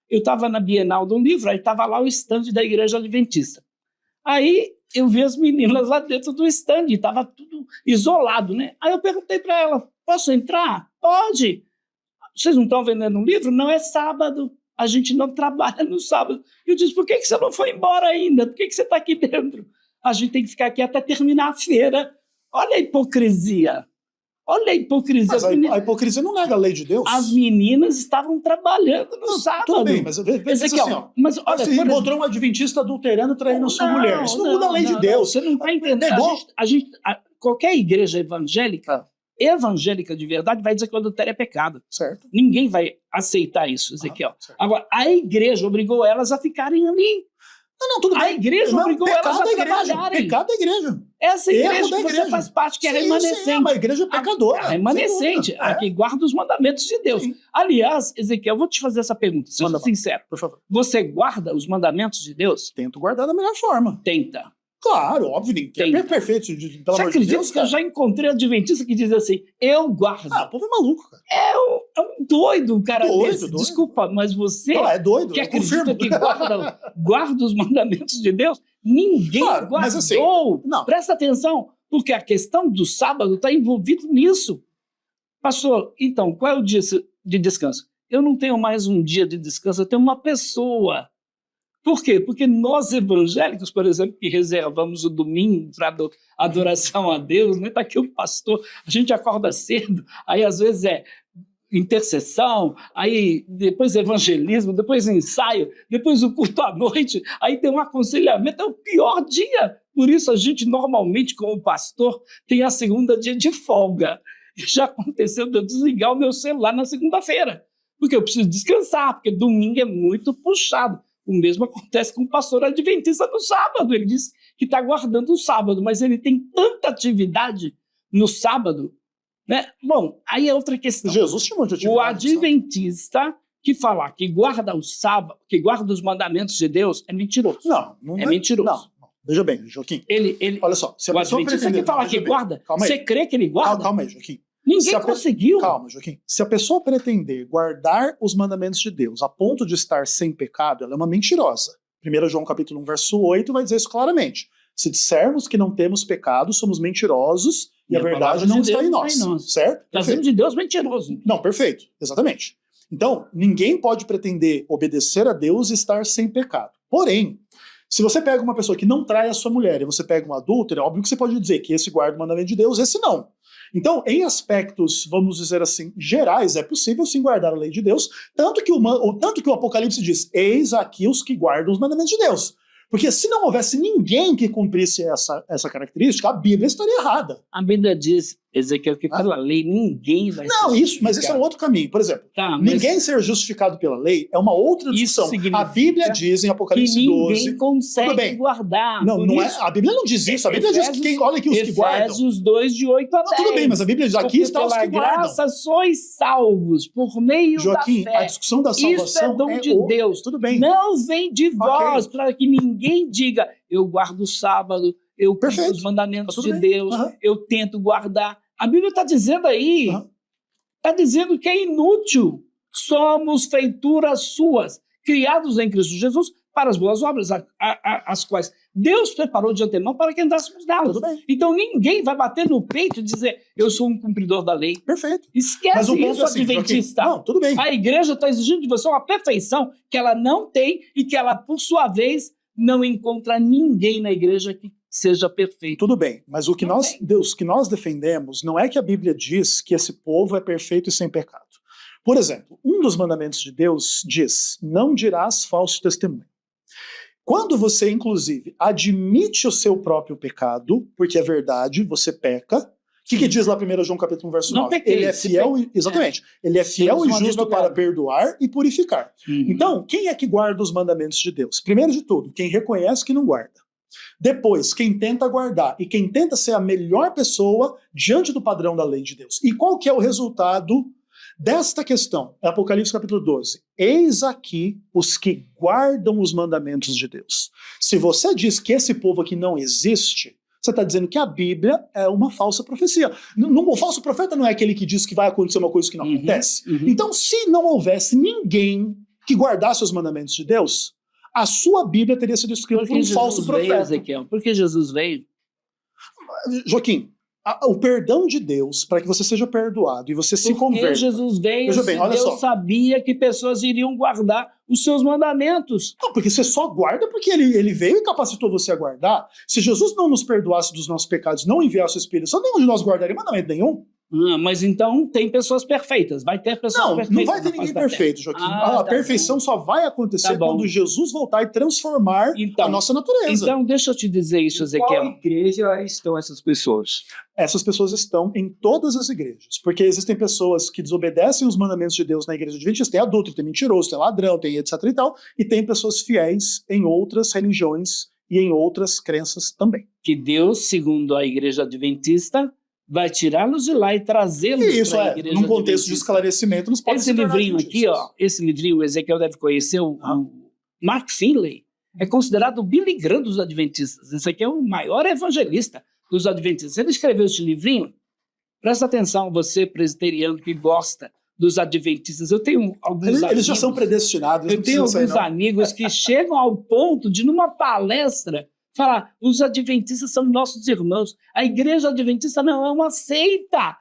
Eu estava na Bienal do Livro, aí estava lá o estande da Igreja Adventista. Aí eu vi as meninas lá dentro do estande, estava tudo isolado, né? Aí eu perguntei para ela, posso entrar? Pode. Vocês não estão vendendo um livro? Não, é sábado. A gente não trabalha no sábado. Eu disse, por que você não foi embora ainda? Por que você está aqui dentro? A gente tem que ficar aqui até terminar a feira. Olha a hipocrisia. Olha a hipocrisia. Mas a hipocrisia não nega a lei de Deus. As meninas estavam trabalhando no sábado. Tudo bem, mas veja assim, ó. Mas olha, Você encontrou um adventista adulterando, traindo sua mulher. Isso não muda a lei de Deus. Você não está entendendo. Qualquer igreja evangélica de verdade vai dizer que o adultério é pecado. Certo. Ninguém vai aceitar isso, Ezequiel. Agora, a igreja obrigou elas a ficarem ali. Não, tudo bem. A igreja obrigou elas a trabalharem. Pecado da igreja. Essa igreja que igreja. você faz parte, que é Sim, remanescente. sim, uma igreja pecadora. A remanescente, a que guarda os mandamentos de Deus. Sim. Aliás, Ezequiel, eu vou te fazer essa pergunta, seja Manda sincero. Por favor. Você guarda os mandamentos de Deus? Tento guardar da melhor forma. Tenta. Claro, óbvio, ninguém Tem. é perfeito, pelo Você amor de acredita Deus, que eu já encontrei adventista que diz assim, eu guardo. Ah, o povo é maluco, cara. É um doido um cara Doido, desse. doido. Desculpa, mas você Não, é doido, que eu acredita confirmo. que guarda os mandamentos de Deus, ninguém Claro, guardou. mas assim, não. Presta atenção, porque a questão do sábado está envolvida nisso. Pastor, então, qual é o dia de descanso? Eu não tenho mais um dia de descanso, eu tenho uma pessoa. Por quê? Porque nós evangélicos, por exemplo, que reservamos o domingo para adoração a Deus, né? Está aqui o pastor, a gente acorda cedo, aí às vezes é intercessão, aí depois evangelismo, depois ensaio, depois o culto à noite, aí tem um aconselhamento, é o pior dia. Por isso a gente normalmente, como pastor, tem a segunda dia de folga. Já aconteceu de eu desligar o meu celular na segunda-feira, porque eu preciso descansar, porque domingo é muito puxado. O mesmo acontece com o pastor adventista no sábado. Ele diz que está guardando o sábado, mas ele tem tanta atividade no sábado, né? Bom, aí é outra questão. Jesus chamou de atividade. O adventista que falar que guarda o sábado, que guarda os mandamentos de Deus, é mentiroso. Não é mentiroso. Não. Veja bem, Joaquim. Olha só, se a o pessoa adventista pretender, que fala que guarda, você crê que ele guarda? Calma aí, Joaquim. Ninguém conseguiu. Calma, Joaquim. Se a pessoa pretender guardar os mandamentos de Deus a ponto de estar sem pecado, ela é uma mentirosa. 1 João capítulo 1, verso 8 vai dizer isso claramente. Se dissermos que não temos pecado, somos mentirosos e a verdade não está em nós. Certo? Fazendo de Deus mentiroso. Não, perfeito. Exatamente. Então, ninguém pode pretender obedecer a Deus e estar sem pecado. Porém, se você pega uma pessoa que não trai a sua mulher e você pega um adúltero, é óbvio que você pode dizer que esse guarda o mandamento de Deus, esse não. Então, em aspectos, vamos dizer assim, gerais, é possível sim guardar a lei de Deus, tanto que o Apocalipse diz, eis aqui os que guardam os mandamentos de Deus. Porque se não houvesse ninguém que cumprisse essa característica, a Bíblia estaria errada. A Bíblia diz, Ezequiel, que pela lei ninguém vai Não, isso, mas esse é um outro caminho. Por exemplo, ninguém ser justificado pela lei é uma outra discussão. A Bíblia diz em Apocalipse 12... ninguém consegue guardar. Não, não é, a Bíblia não diz isso. A Bíblia diz que olha aqui os que guardam. Efésios 2, de 8 a 10. Tudo bem, mas a Bíblia diz aqui está os que guardam. Pela graça sois salvos por meio Joaquim, da fé. a discussão da salvação isso é dom de Deus. Tudo bem. Não vem de vós, para que ninguém diga, eu guardo o sábado, eu cumpro os mandamentos de Deus, eu tento guardar. A Bíblia está dizendo aí, está dizendo que é inútil. Somos feituras suas, criados em Cristo Jesus para as boas obras, as quais Deus preparou de antemão para que andássemos nelas. Então ninguém vai bater no peito e dizer, eu sou um cumpridor da lei. Perfeito. Esquece mas o ponto isso, adventista. Não, tudo bem. A igreja está exigindo de você uma perfeição que ela não tem e que ela, por sua vez, não encontra ninguém na igreja que seja perfeito. Tudo bem, mas o que nós defendemos não é que a Bíblia diz que esse povo é perfeito e sem pecado. Por exemplo, um dos mandamentos de Deus diz, não dirás falso testemunho. Quando você, inclusive, admite o seu próprio pecado, porque é verdade, você peca, o que diz lá 1 João capítulo 1, verso 9? Pequei, ele é fiel, exatamente, ele é fiel e justo para perdoar e purificar. Então, quem é que guarda os mandamentos de Deus? Primeiro de tudo, quem reconhece que não guarda. Depois, quem tenta guardar e quem tenta ser a melhor pessoa diante do padrão da lei de Deus. E qual que é o resultado desta questão? É Apocalipse capítulo 12. Eis aqui os que guardam os mandamentos de Deus. Se você diz que esse povo aqui não existe, você está dizendo que a Bíblia é uma falsa profecia. O falso profeta não é aquele que diz que vai acontecer uma coisa que não acontece. Então, se não houvesse ninguém que guardasse os mandamentos de Deus, a sua Bíblia teria sido escrita por um falso profeta. Ezequiel? Por que Jesus veio? Joaquim, o perdão de Deus, para que você seja perdoado e você se converta. Porque Jesus veio, Deus sabia que pessoas iriam guardar os seus mandamentos. Não, porque você só guarda porque ele veio e capacitou você a guardar. Se Jesus não nos perdoasse dos nossos pecados, não enviasse o Espírito Santo, nenhum de nós guardaria mandamento nenhum. Mas então tem pessoas perfeitas, vai ter pessoas perfeitas. Não vai ter ninguém perfeito, Joaquim. A perfeição só vai acontecer quando Jesus voltar e transformar a nossa natureza. Então deixa eu te dizer isso, Ezequiel. Qual igreja estão essas pessoas? Essas pessoas estão em todas as igrejas, porque existem pessoas que desobedecem os mandamentos de Deus na igreja adventista, tem adulto, tem mentiroso, tem ladrão, tem etc e tal, e tem pessoas fiéis em outras religiões e em outras crenças também. Que Deus, segundo a igreja adventista, vai tirá-los de lá e trazê-los para a igreja num contexto de esclarecimento, nos pode esse livrinho aqui, esse livrinho, o Ezequiel deve conhecer, o Mark Finley, é considerado o Billy Graham dos adventistas. Esse aqui é o maior evangelista dos adventistas. Ele escreveu este livrinho. Presta atenção, você presbiteriano que gosta dos adventistas. Eu tenho alguns amigos... Eles já são predestinados. Eu tenho alguns amigos que chegam ao ponto de, numa palestra, falar, os adventistas são nossos irmãos. A igreja adventista não é uma seita.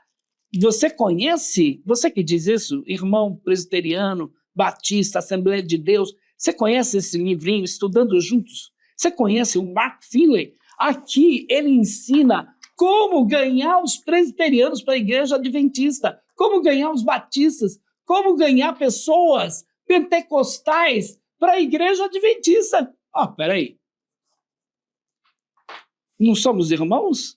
Você conhece, você que diz isso, irmão presbiteriano, batista, Assembleia de Deus, você conhece esse livrinho, Estudando Juntos? Você conhece o Mark Finley? Aqui ele ensina como ganhar os presbiterianos para a igreja adventista, como ganhar os batistas, como ganhar pessoas pentecostais para a igreja adventista. Peraí. Não somos irmãos?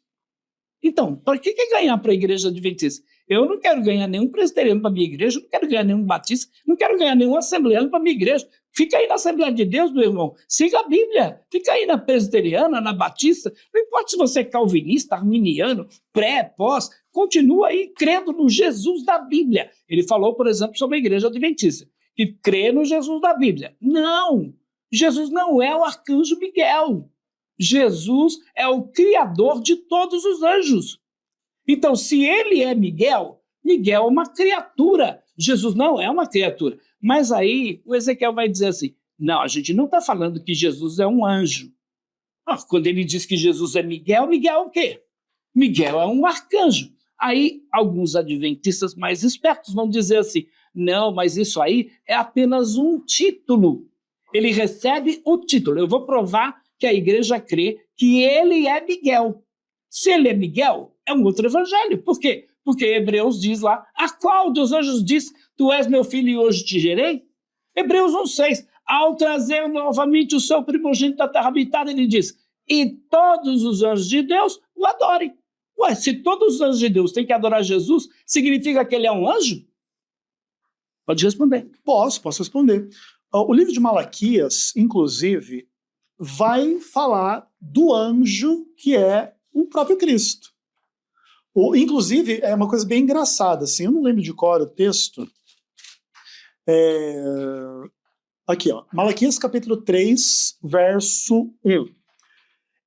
Então, para que ganhar para a igreja adventista? Eu não quero ganhar nenhum presbiteriano para a minha igreja, não quero ganhar nenhum batista, não quero ganhar nenhum assembleano para a minha igreja. Fica aí na Assembleia de Deus, meu irmão. Siga a Bíblia. Fica aí na presbiteriana, na batista. Não importa se você é calvinista, arminiano, pré, pós. Continua aí crendo no Jesus da Bíblia. Ele falou, por exemplo, sobre a igreja adventista, que crê no Jesus da Bíblia. Não! Jesus não é o arcanjo Miguel. Jesus é o criador de todos os anjos. Então, se ele é Miguel, Miguel é uma criatura. Jesus não é uma criatura. Mas aí o Ezequiel vai dizer assim, Não, a gente não está falando que Jesus é um anjo. Quando ele diz que Jesus é Miguel, Miguel é o quê? Miguel é um arcanjo. Aí, alguns adventistas mais espertos vão dizer assim, não, mas isso aí é apenas um título. Ele recebe o título. Eu vou provar que a igreja crê que ele é Miguel. Se ele é Miguel, é um outro evangelho. Por quê? Porque Hebreus diz lá, a qual dos anjos diz, tu és meu filho e hoje te gerei? Hebreus 1,6, ao trazer novamente o seu primogênito da terra habitada, ele diz, e todos os anjos de Deus o adorem. Ué, se todos os anjos de Deus têm que adorar Jesus, significa que ele é um anjo? Pode responder. Posso responder. O livro de Malaquias, inclusive, vai falar do anjo que é o próprio Cristo. Inclusive, é uma coisa bem engraçada, assim, eu não lembro de cor o texto. Aqui, ó, Malaquias capítulo 3, verso 1.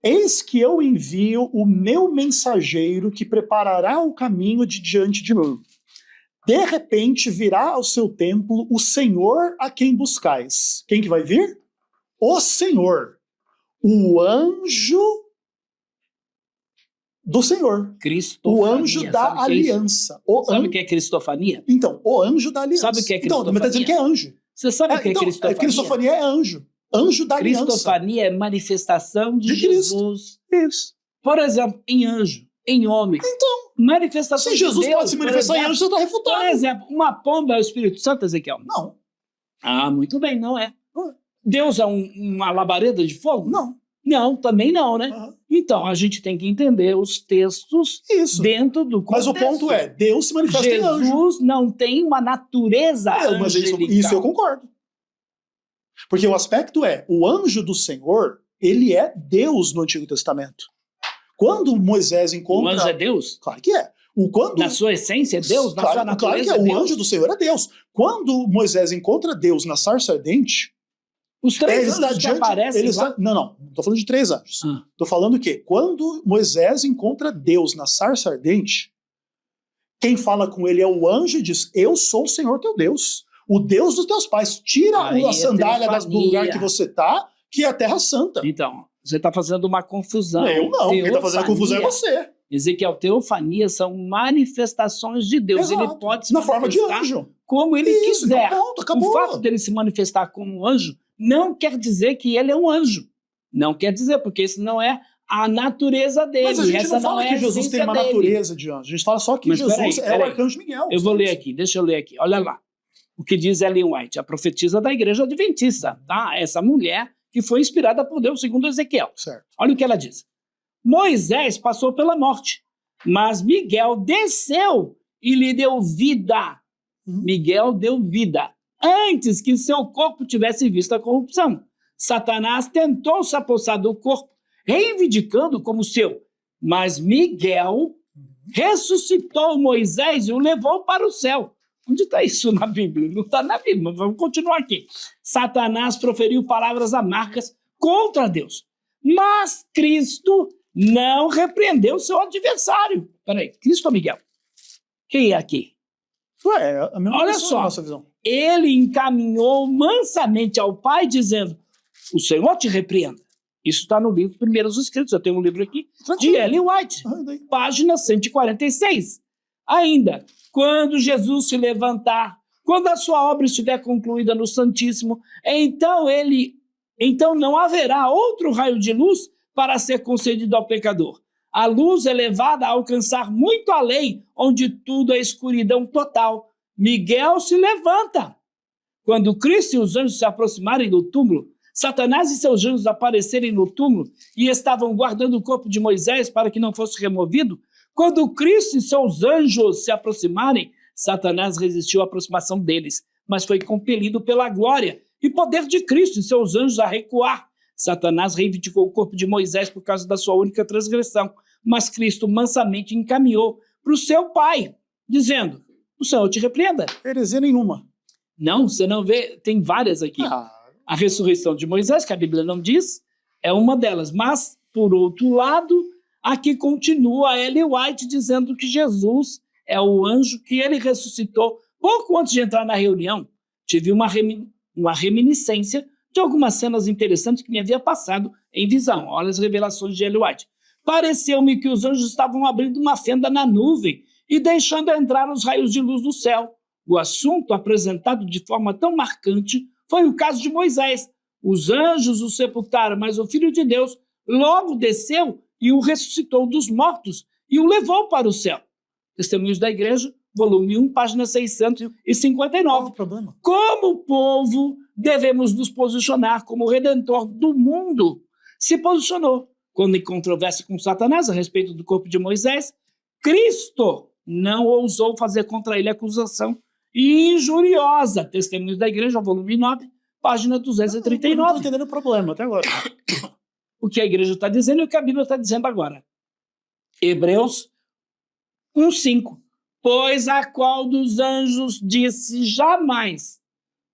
Eis que eu envio o meu mensageiro que preparará o caminho de diante de mim. De repente virá ao seu templo o Senhor a quem buscais. Quem que vai vir? O Senhor. O anjo do Senhor. Cristofania. O anjo da aliança. Sabe o que é cristofania? Então, o anjo da aliança. Sabe o que é cristofania? Então, mas está dizendo que é anjo. Você sabe o que é cristofania? Cristofania é anjo. Anjo da aliança. Cristofania é manifestação de Cristo. Jesus. Isso. Por exemplo, em anjo, em homem. Então, manifestação se Jesus de Deus, pode se manifestar em anjo, você está refutando. Por exemplo, uma pomba é o Espírito Santo, Ezequiel? Não. Muito bem, não é. Deus é uma labareda de fogo? Não. Não, também não, né? Uhum. Então, a gente tem que entender os textos dentro do contexto. Mas o ponto é, Deus se manifesta em anjo. Jesus não tem uma natureza mas angelical. isso eu concordo. Porque o aspecto é, o anjo do Senhor, ele é Deus no Antigo Testamento. Quando Moisés encontra... O anjo é Deus? Claro que é. Na sua essência é Deus? Na sua natureza claro que é. Deus? O anjo do Senhor é Deus. Quando Moisés encontra Deus na sarça ardente... Os 3 anjos que aparecem lá? Não estou falando de 3 anjos. Estou falando que quando Moisés encontra Deus na sarça ardente, quem fala com ele é o anjo e diz, eu sou o Senhor teu Deus, o Deus dos teus pais. Tira a sandália do lugar que você está, que é a terra santa. Então, você está fazendo uma confusão. Eu não, quem está fazendo a confusão é você. Ezequiel, teofania são manifestações de Deus. Exato. Ele pode se na forma de manifestar anjo. Como ele quiser. Pronto, acabou. O fato dele se manifestar como um anjo não quer dizer que ele é um anjo. Não quer dizer, porque isso não é a natureza dele. Mas a gente Essa não fala que Jesus tem uma natureza de anjo. A gente fala só que Jesus é o arcanjo Miguel. Eu vou ler aqui, deixa eu ler aqui. Olha lá. O que diz Ellen White, a profetisa da igreja adventista. Tá? Essa mulher que foi inspirada por Deus, segundo Ezequiel. Certo. Olha o que ela diz. Moisés passou pela morte, mas Miguel desceu e lhe deu vida. Miguel deu vida antes que seu corpo tivesse visto a corrupção. Satanás tentou se apossar do corpo, reivindicando como seu, mas Miguel ressuscitou Moisés e o levou para o céu. Onde está isso na Bíblia? Não está na Bíblia, mas vamos continuar aqui. Satanás proferiu palavras amargas contra Deus, mas Cristo não repreendeu seu adversário. Peraí, Cristo ou Miguel? Quem é aqui? A mesma Olha pessoa, só, nossa visão. Ele encaminhou mansamente ao Pai, dizendo, o Senhor te repreenda. Isso está no livro Primeiros Escritos, eu tenho um livro aqui, de Ellen White, página 146. Ainda, quando Jesus se levantar, quando a sua obra estiver concluída no Santíssimo, então não haverá outro raio de luz para ser concedido ao pecador. A luz é levada a alcançar muito além, onde tudo é escuridão total. Miguel se levanta. Quando Cristo e os anjos se aproximarem do túmulo, Satanás e seus anjos aparecerem no túmulo e estavam guardando o corpo de Moisés para que não fosse removido, quando Cristo e seus anjos se aproximarem, Satanás resistiu à aproximação deles, mas foi compelido pela glória e poder de Cristo e seus anjos a recuar. Satanás reivindicou o corpo de Moisés por causa da sua única transgressão, mas Cristo mansamente encaminhou para o seu Pai, dizendo, o Senhor te repreenda. Heresia nenhuma. Não, você não vê, tem várias aqui. A ressurreição de Moisés, que a Bíblia não diz, é uma delas. Mas, por outro lado, aqui continua Ellen White dizendo que Jesus é o anjo que ele ressuscitou. Pouco antes de entrar na reunião, tive uma reminiscência de algumas cenas interessantes que me havia passado em visão. Olha as revelações de Ellen White. Pareceu-me que os anjos estavam abrindo uma fenda na nuvem e deixando entrar os raios de luz do céu. O assunto apresentado de forma tão marcante foi o caso de Moisés. Os anjos o sepultaram, mas o Filho de Deus logo desceu e o ressuscitou dos mortos e o levou para o céu. Testemunhos da Igreja, volume 1, página 659. Qual o problema? Como povo, devemos nos posicionar como o Redentor do mundo se posicionou. Quando em controvérsia com Satanás a respeito do corpo de Moisés, Cristo não ousou fazer contra ele acusação injuriosa. Testemunhos da Igreja, volume 9, página Eu não 239. estou entendendo o problema até agora. O que a Igreja está dizendo e o que a Bíblia está dizendo agora. Hebreus 1:5. Pois a qual dos anjos disse jamais: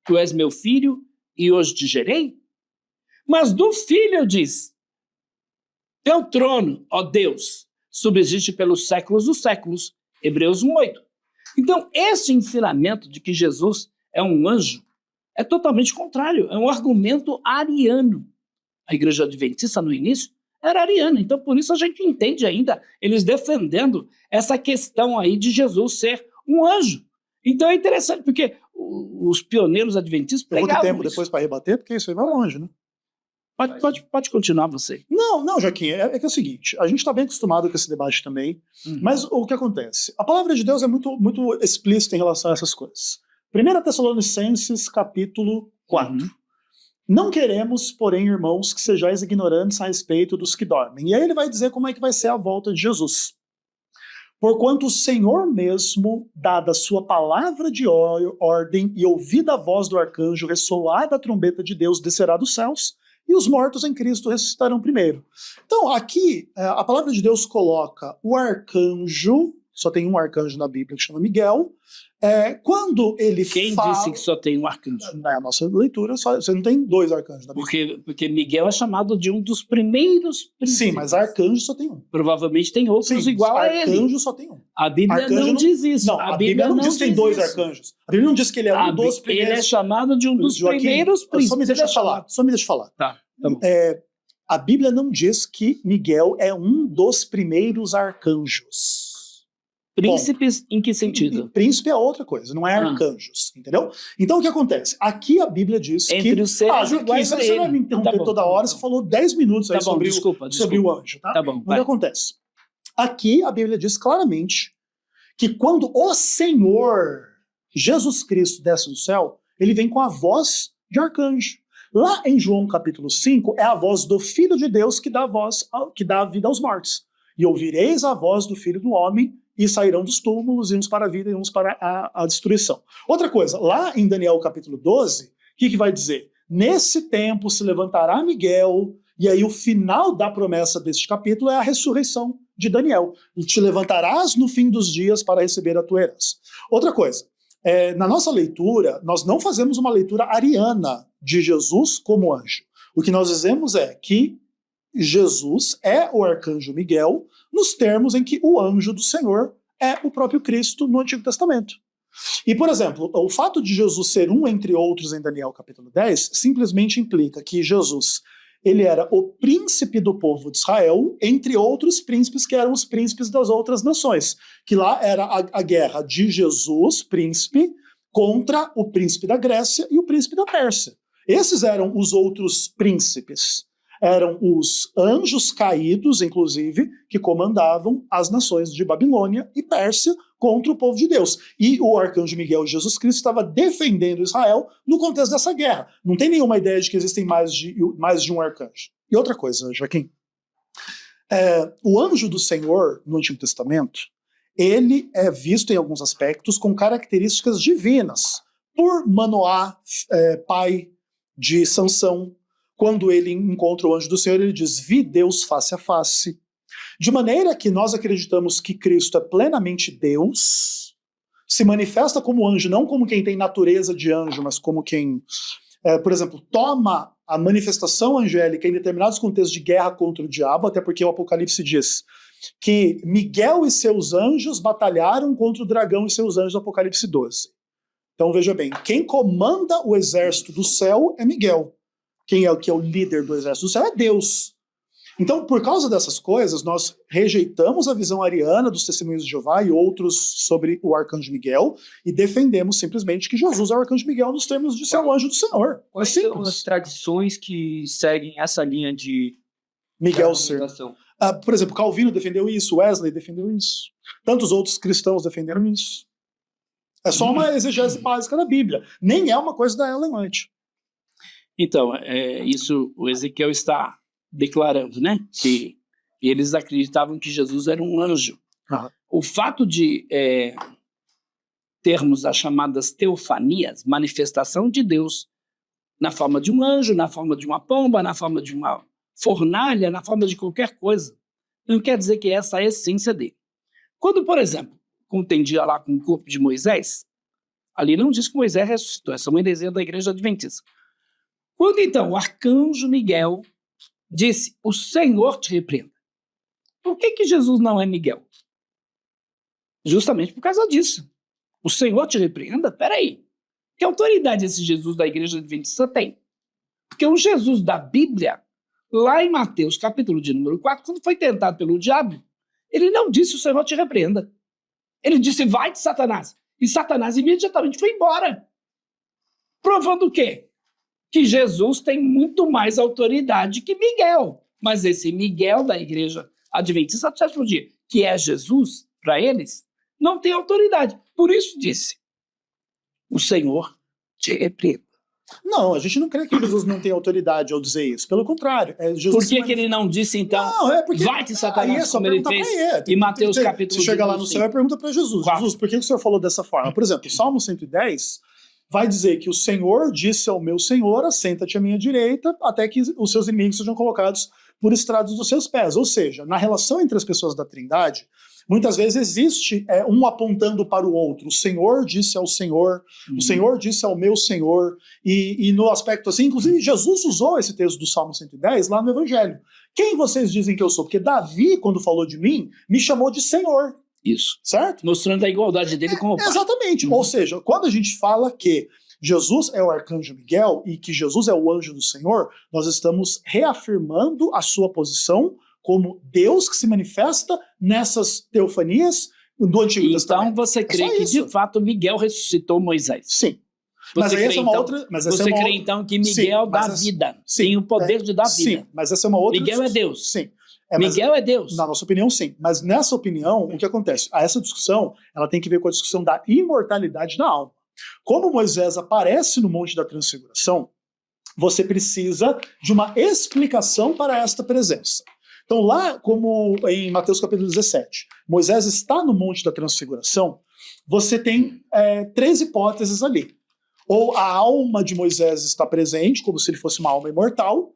Tu és meu filho e hoje te gerei? Mas do filho diz: Teu trono, ó Deus, subsiste pelos séculos dos séculos. Hebreus 1:8. Então, esse ensinamento de que Jesus é um anjo é totalmente contrário, é um argumento ariano. A Igreja Adventista, no início, era ariana, então por isso a gente entende ainda eles defendendo essa questão aí de Jesus ser um anjo. Então é interessante, porque os pioneiros adventistas Eu vou ter pregavam tempo isso. depois para rebater, porque isso aí vai longe, né? Pode continuar você. Não, Joaquim, é que é o seguinte, a gente está bem acostumado com esse debate também, mas o que acontece? A palavra de Deus é muito, muito explícita em relação a essas coisas. 1 Tessalonicenses, capítulo 4. Não queremos, porém, irmãos, que sejais ignorantes a respeito dos que dormem. E aí ele vai dizer como é que vai ser a volta de Jesus. Porquanto o Senhor mesmo, dada a sua palavra de ordem e ouvida a voz do arcanjo, ressoada a trombeta de Deus, descerá dos céus, e os mortos em Cristo ressuscitarão primeiro. Então, aqui, a palavra de Deus coloca o arcanjo, só tem um arcanjo na Bíblia que chama Miguel, quando ele Quem fala... disse que só tem um arcanjo? Na nossa leitura, você não tem dois arcanjos na Bíblia. Porque Miguel é chamado de um dos primeiros príncipes. Sim, mas arcanjo só tem um. Provavelmente tem outros igual a ele. Arcanjo só tem um. A Bíblia Arcanjo não diz isso. Não, a Bíblia não diz que tem dois arcanjos. A Bíblia não diz que ele é um dos primeiros. Ele é chamado de um dos primeiros príncipes. Só me deixa falar. Só me deixa falar. Tá bom. A Bíblia não diz que Miguel é um dos primeiros arcanjos. Príncipes em que sentido? Príncipe é outra coisa, não é arcanjos, entendeu? Então o que acontece? Aqui a Bíblia diz Entre que... os seres Joaquim, iguais a você vai ele. me interromper Tá bom, toda tá hora, bom. você falou 10 minutos aí Tá bom, sobre, desculpa. sobre o anjo, tá? Tá bom, O que vai. acontece? Aqui a Bíblia diz claramente que quando o Senhor Jesus Cristo desce do céu, ele vem com a voz de arcanjo. Lá em João capítulo 5, é a voz do Filho de Deus que dá a vida aos mortos. E ouvireis a voz do Filho do Homem, e sairão dos túmulos, e uns para a vida e uns para a destruição. Outra coisa, lá em Daniel capítulo 12, o que vai dizer? Nesse tempo se levantará Miguel, e aí o final da promessa deste capítulo é a ressurreição de Daniel. E te levantarás no fim dos dias para receber a tua herança. Outra coisa, na nossa leitura, nós não fazemos uma leitura ariana de Jesus como anjo. O que nós dizemos é que Jesus é o arcanjo Miguel nos termos em que o anjo do Senhor é o próprio Cristo no Antigo Testamento. E, por exemplo, o fato de Jesus ser um entre outros em Daniel capítulo 10 simplesmente implica que Jesus ele era o príncipe do povo de Israel, entre outros príncipes que eram os príncipes das outras nações, que lá era a guerra de Jesus, príncipe, contra o príncipe da Grécia e o príncipe da Pérsia. Esses eram os outros príncipes. Eram os anjos caídos, inclusive, que comandavam as nações de Babilônia e Pérsia contra o povo de Deus. E o arcanjo Miguel, Jesus Cristo, estava defendendo Israel no contexto dessa guerra. Não tem nenhuma ideia de que existem mais de um arcanjo. E outra coisa, Joaquim, o anjo do Senhor, no Antigo Testamento, ele é visto em alguns aspectos com características divinas. Por Manoá, pai de Sansão, quando ele encontra o anjo do Senhor, ele diz, vi Deus face a face. De maneira que nós acreditamos que Cristo é plenamente Deus, se manifesta como anjo, não como quem tem natureza de anjo, mas como quem, por exemplo, toma a manifestação angélica em determinados contextos de guerra contra o diabo, até porque o Apocalipse diz que Miguel e seus anjos batalharam contra o dragão e seus anjos, no Apocalipse 12. Então veja bem, quem comanda o exército do céu é Miguel. Quem é o líder do exército do céu? É Deus. Então, por causa dessas coisas, nós rejeitamos a visão ariana dos testemunhos de Jeová e outros sobre o arcanjo Miguel e defendemos simplesmente que Jesus é o arcanjo Miguel nos termos de ser o anjo do Senhor. Quais são as tradições que seguem essa linha de Miguel ser? argumentação? Por exemplo, Calvino defendeu isso, Wesley defendeu isso. Tantos outros cristãos defenderam isso. É só uma exegese básica da Bíblia. Nem é uma coisa da Ellen White. Então, isso o Ezequiel está declarando, né? Que eles acreditavam que Jesus era um anjo. O fato de termos as chamadas teofanias, manifestação de Deus, na forma de um anjo, na forma de uma pomba, na forma de uma fornalha, na forma de qualquer coisa, não quer dizer que essa é a essência dele. Quando, por exemplo, contendia lá com o corpo de Moisés, ali não diz que Moisés ressuscitou, essa é uma desenho da igreja adventista. Quando então o arcanjo Miguel disse, o Senhor te repreenda. Por que Jesus não é Miguel? Justamente por causa disso. O Senhor te repreenda? Peraí. Que autoridade esse Jesus da igreja adventista tem? Porque o Jesus da Bíblia, lá em Mateus, capítulo de número 4, quando foi tentado pelo diabo, ele não disse o Senhor te repreenda. Ele disse, vai de Satanás. E Satanás imediatamente foi embora. Provando o quê? Que Jesus tem muito mais autoridade que Miguel. Mas esse Miguel da igreja adventista do sétimo dia, que é Jesus, para eles, não tem autoridade. Por isso disse, o Senhor te repreenda. Não, a gente não crê que Jesus não tem autoridade ao dizer isso. Pelo contrário. Jesus Por que ele não disse, então, porque vai de Satanás, como ele fez em Mateus capítulo 5? Você chega lá no céu e pergunta para Jesus, Jesus, por que o Senhor falou dessa forma? Por exemplo, Salmo 110 vai dizer que o Senhor disse ao meu Senhor, assenta-te à minha direita, até que os seus inimigos sejam colocados por estrados dos seus pés. Ou seja, na relação entre as pessoas da Trindade, muitas vezes existe um apontando para o outro. O Senhor disse ao Senhor, o Senhor disse ao meu Senhor, e no aspecto assim, inclusive Jesus usou esse texto do Salmo 110 lá no Evangelho. Quem vocês dizem que eu sou? Porque Davi, quando falou de mim, me chamou de Senhor. Isso. Certo? Mostrando a igualdade dele com o Pai. Exatamente. Ou seja, quando a gente fala que Jesus é o arcanjo Miguel e que Jesus é o anjo do Senhor, nós estamos reafirmando a sua posição como Deus que se manifesta nessas teofanias do Antigo Testamento. Então você crê que de fato Miguel ressuscitou Moisés? Sim. Mas essa é uma outra. Você crê então que Miguel dá vida, tem o poder de dar vida? Sim, mas essa é uma outra. Miguel é Deus. Sim. Miguel é Deus. Na nossa opinião, sim. Mas nessa opinião, o que acontece? Essa discussão ela tem que ver com a discussão da imortalidade da alma. Como Moisés aparece no Monte da Transfiguração, você precisa de uma explicação para esta presença. Então lá, como em Mateus capítulo 17, Moisés está no Monte da Transfiguração, você tem 3 hipóteses ali. Ou a alma de Moisés está presente, como se ele fosse uma alma imortal,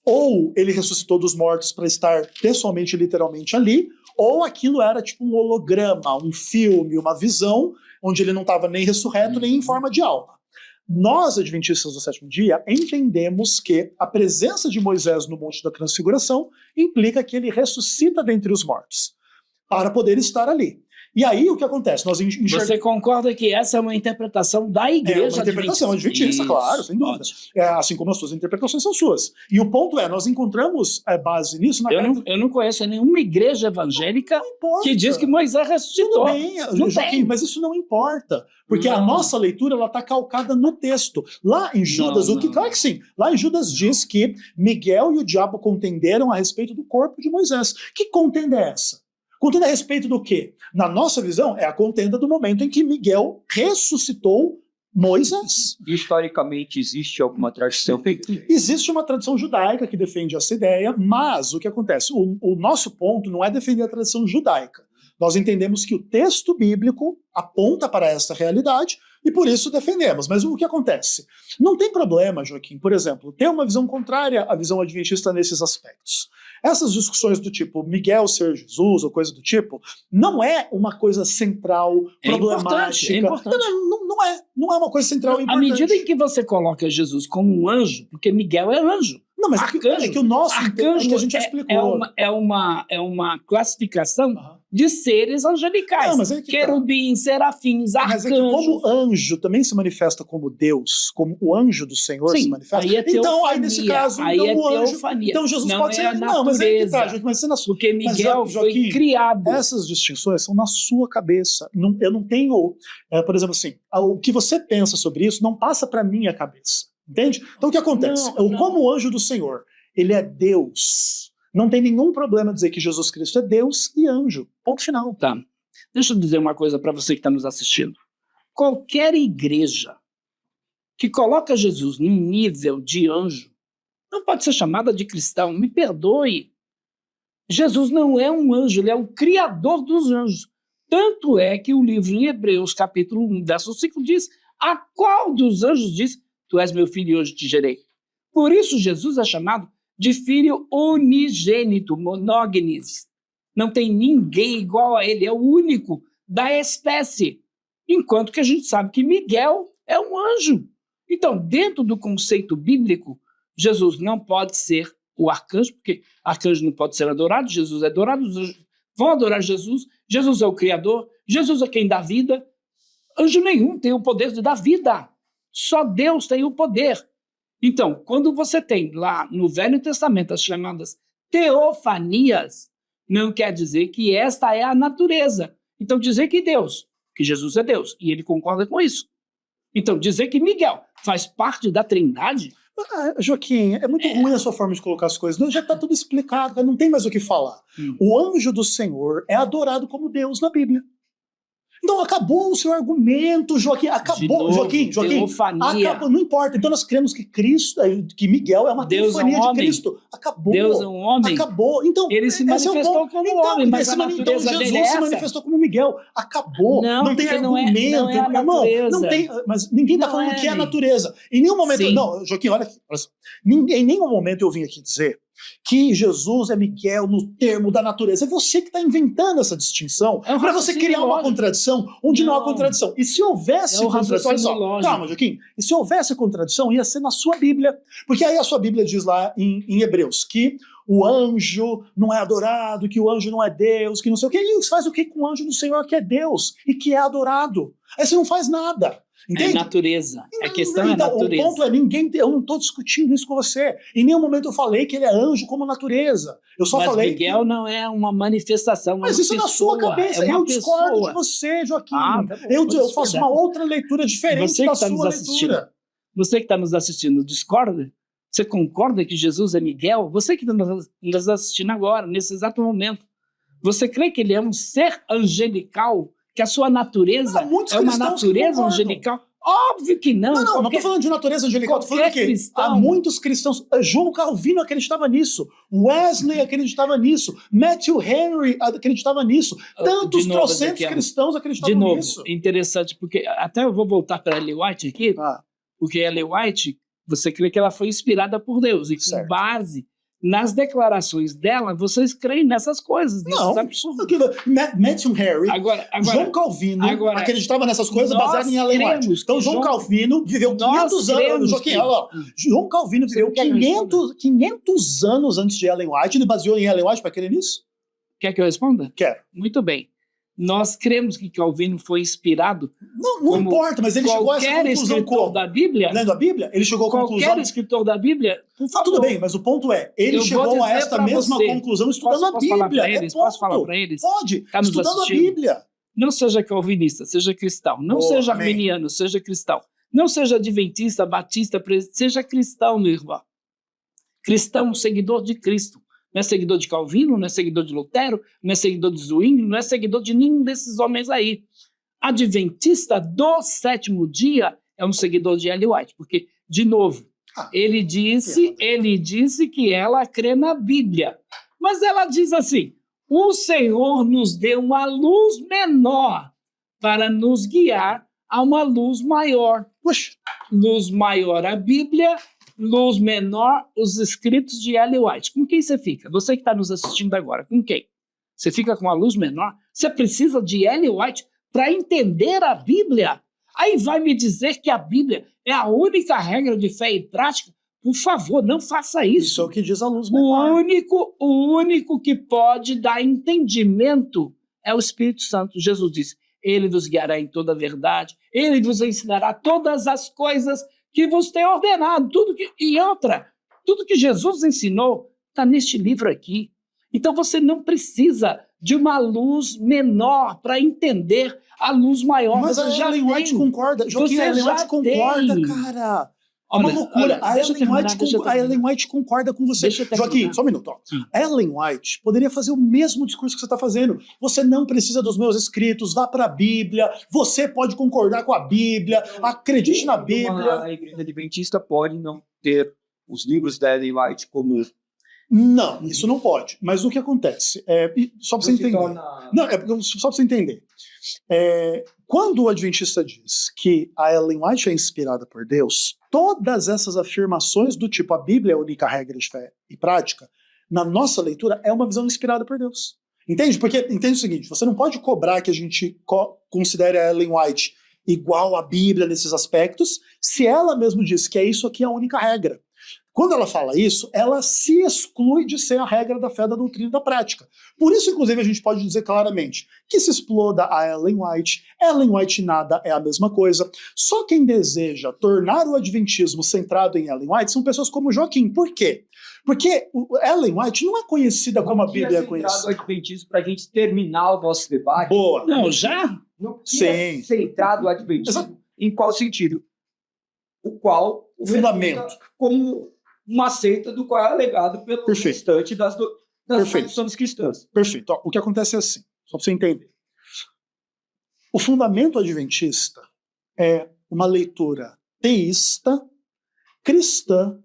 ou ele ressuscitou dos mortos para estar pessoalmente, literalmente ali, ou aquilo era tipo um holograma, um filme, uma visão, onde ele não estava nem ressurreto, nem em forma de alma. Nós, adventistas do sétimo dia, entendemos que a presença de Moisés no Monte da Transfiguração implica que ele ressuscita dentre os mortos, para poder estar ali. E aí o que acontece? Nós Você concorda que essa é uma interpretação da igreja? É uma interpretação adventista, claro, sem dúvida. Assim como as suas interpretações são suas. E o ponto é, nós encontramos base nisso na Eu não conheço nenhuma igreja evangélica que diz que Moisés ressuscitou. Tudo bem, Joaquim, mas isso não importa. Porque a nossa leitura está calcada no texto. Lá em Judas, claro que sim. Lá em Judas diz que Miguel e o diabo contenderam a respeito do corpo de Moisés. Que contenda é essa? Contenda a respeito do quê? Na nossa visão, é a contenda do momento em que Miguel ressuscitou Moisés. Historicamente, existe alguma tradição? Existe uma tradição judaica que defende essa ideia, mas o que acontece? O nosso ponto não é defender a tradição judaica. Nós entendemos que o texto bíblico aponta para essa realidade e por isso defendemos. Mas o que acontece? Não tem problema, Joaquim, por exemplo, ter uma visão contrária à visão adventista nesses aspectos. Essas discussões do tipo Miguel ser Jesus ou coisa do tipo, não é uma coisa central, problemática. É importante. Não é uma coisa central importante. À medida em que você coloca Jesus como um anjo, porque Miguel é anjo. Não, mas arcanjo, é que o nosso arcanjo que a gente já explicou. É uma classificação de seres angelicais. Não, mas é que tá. Querubins, serafins, Mas é que arcanjos. como anjo também se manifesta como Deus, como o anjo do Senhor se Sim, manifesta. aí é teofania. Então, aí nesse caso, aí então, é o anjo. teofania. Então Jesus Não pode é ser. a Não, mas aí que tá, natureza. Joaquim, mas você na sua. Porque Miguel Joaquim, foi criado. Essas distinções são na sua cabeça. Eu não tenho, por exemplo, assim, o que você pensa sobre isso não passa para minha cabeça. Entende? Então o que acontece? Não. Como anjo do Senhor, ele é Deus. Não tem nenhum problema dizer que Jesus Cristo é Deus e anjo. Ponto final. Tá. Deixa eu dizer uma coisa para você que está nos assistindo. Qualquer igreja que coloca Jesus num nível de anjo não pode ser chamada de cristão. Me perdoe. Jesus não é um anjo, ele é o criador dos anjos. Tanto é que o livro em Hebreus, capítulo 1, verso 5, diz: a qual dos anjos diz: tu és meu filho e hoje te gerei. Por isso Jesus é chamado de filho unigênito, monógenes. Não tem ninguém igual a ele, é o único da espécie. Enquanto que a gente sabe que Miguel é um anjo. Então, dentro do conceito bíblico, Jesus não pode ser o arcanjo, porque arcanjo não pode ser adorado, Jesus é adorado, os anjos vão adorar Jesus, Jesus é o Criador, Jesus é quem dá vida. Anjo nenhum tem o poder de dar vida, só Deus tem o poder. Então, quando você tem lá no Velho Testamento as chamadas teofanias, não quer dizer que esta é a natureza. Então, dizer que Deus, que Jesus é Deus, e ele concorda com isso. Então, dizer que Miguel faz parte da Trindade... Joaquim, é muito ruim a sua forma de colocar as coisas. Já está tudo explicado, não tem mais o que falar. O anjo do Senhor é adorado como Deus na Bíblia. Então acabou o seu argumento, Joaquim. Acabou, Joaquim. Acabou, não importa. Então nós cremos que Cristo, que Miguel é uma teofania de Cristo. Acabou. Deus é um homem. Acabou. Então ele se manifestou como homem, mas a natureza Jesus dele é essa. se manifestou como Miguel. Acabou. Não tem argumento. Não é a natureza. Não tem. Mas ninguém está falando que é a natureza. Em nenhum momento. Sim. Não, Joaquim, olha aqui. Em nenhum momento eu vim aqui dizer que Jesus é Miguel no termo da natureza. É você que está inventando essa distinção para você criar uma contradição onde não há contradição. E se houvesse contradição, olha só, calma, Joaquim, e se houvesse contradição, ia ser na sua Bíblia. Porque aí a sua Bíblia diz lá em Hebreus que o anjo não é adorado, que o anjo não é Deus, que não sei o quê. E faz o que com o anjo do Senhor que é Deus e que é adorado? Aí você não faz nada. Entende? É natureza. A questão é natureza. O ponto é, eu não estou discutindo isso com você. Em nenhum momento eu falei que ele é anjo como natureza. Eu só falei Miguel não é uma manifestação. Mas isso é na sua cabeça. Eu discordo de você, Joaquim. Eu faço uma outra leitura diferente da sua leitura. Você que está nos assistindo, discorda? Você concorda que Jesus é Miguel? Você que está nos assistindo agora, nesse exato momento. Você crê que ele é um ser angelical? Que a sua natureza é uma natureza angelical? Óbvio que não. Não estou falando de natureza angelical, estou falando que há muitos cristãos. João Calvino acreditava nisso, Wesley acreditava nisso, Matthew Henry acreditava nisso, tantos trocentos cristãos acreditavam nisso. Interessante, porque até eu vou voltar para Ellen White aqui, porque Ellen White, você crê que ela foi inspirada por Deus, e com base nas declarações dela, vocês creem nessas coisas. Não, Matthew Henry, João Calvino acreditava nessas coisas baseadas em Ellen White. Então João Calvino viveu 500 anos. João Calvino viveu 500 anos antes de Ellen White. Ele baseou em Ellen White para crer nisso? Quer que eu responda? Quero. Muito bem. Nós cremos que Calvino foi inspirado. Não importa, mas ele chegou a essa conclusão escritor da Bíblia. Lendo a Bíblia, ele chegou à conclusão. Qualquer escritor da Bíblia. Tudo bem, mas o ponto é, ele chegou a esta mesma conclusão estudando a Bíblia. Posso falar para eles? Pode, estudando a Bíblia. Não seja calvinista, seja cristão. Não seja arminiano, seja cristão. Não seja adventista, batista, seja cristão, meu irmão. Cristão, seguidor de Cristo. Não é seguidor de Calvino, não é seguidor de Lutero, não é seguidor de Zwingli, não é seguidor de nenhum desses homens aí. Adventista do sétimo dia é um seguidor de Ellen White, porque, de novo, ele disse que ela crê na Bíblia. Mas ela diz assim, o Senhor nos deu uma luz menor para nos guiar a uma luz maior. Puxa. Luz maior a Bíblia, luz menor, os escritos de Ellen White. Com quem você fica? Você que está nos assistindo agora, com quem? Você fica com a luz menor? Você precisa de Ellen White para entender a Bíblia? Aí vai me dizer que a Bíblia é a única regra de fé e prática? Por favor, não faça isso. Isso é o que diz a luz menor. O único que pode dar entendimento é o Espírito Santo. Jesus disse, ele vos guiará em toda a verdade, ele vos ensinará todas as coisas que vos tem ordenado. Tudo que Jesus ensinou está neste livro aqui. Então você não precisa de uma luz menor para entender a luz maior. Mas a Ellen White concorda. Joaquim, a Ellen White concorda, cara. É uma loucura. A Ellen White concorda com você. Joaquim, só um minuto. Ó. A Ellen White poderia fazer o mesmo discurso que você está fazendo. Você não precisa dos meus escritos, vá para a Bíblia, você pode concordar com a Bíblia, acredite na Bíblia. A igreja adventista pode não ter os livros da Ellen White como... Não, isso não pode. Mas o que acontece? Só para você entender. Só para você entender. Quando o adventista diz que a Ellen White é inspirada por Deus, todas essas afirmações do tipo a Bíblia é a única regra de fé e prática, na nossa leitura é uma visão inspirada por Deus. Entende? Porque entende o seguinte, você não pode cobrar que a gente considere a Ellen White igual à Bíblia nesses aspectos, se ela mesmo diz que é isso aqui a única regra. Quando ela fala isso, ela se exclui de ser a regra da fé, da doutrina e da prática. Por isso, inclusive, a gente pode dizer claramente que se exploda a Ellen White nada é a mesma coisa. Só quem deseja tornar o adventismo centrado em Ellen White são pessoas como Joaquim. Por quê? Porque Ellen White não é conhecida como a Bíblia é conhecida. O adventismo para a gente terminar o nosso debate. Boa. Não, já? Não tinha centrado o adventismo em qual sentido? O qual o fundamento como uma seita do qual é alegado pelo restante das tradições cristãs. Perfeito. Ó, o que acontece é assim, só para você entender. O fundamento adventista é uma leitura teísta, cristã,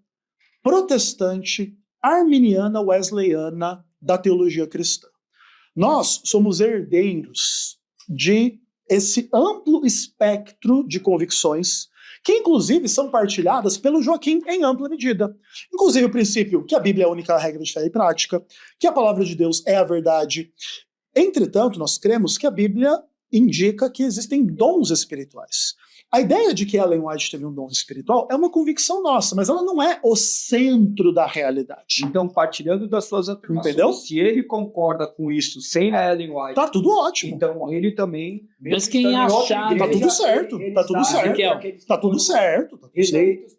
protestante, arminiana, wesleyana da teologia cristã. Nós somos herdeiros de esse amplo espectro de convicções que inclusive são partilhadas pelo Joaquim em ampla medida. Inclusive o princípio que a Bíblia é a única regra de fé e prática, que a palavra de Deus é a verdade. Entretanto, nós cremos que a Bíblia indica que existem dons espirituais. A ideia de que Ellen White teve um dom espiritual é uma convicção nossa, mas ela não é o centro da realidade. Então, partilhando das suas afirmações, entendeu? Se ele concorda com isso sem a Ellen White, tá tudo ótimo. Então ele também... Mas quem achar... Tá tudo certo, tá tudo certo. Tá tudo certo.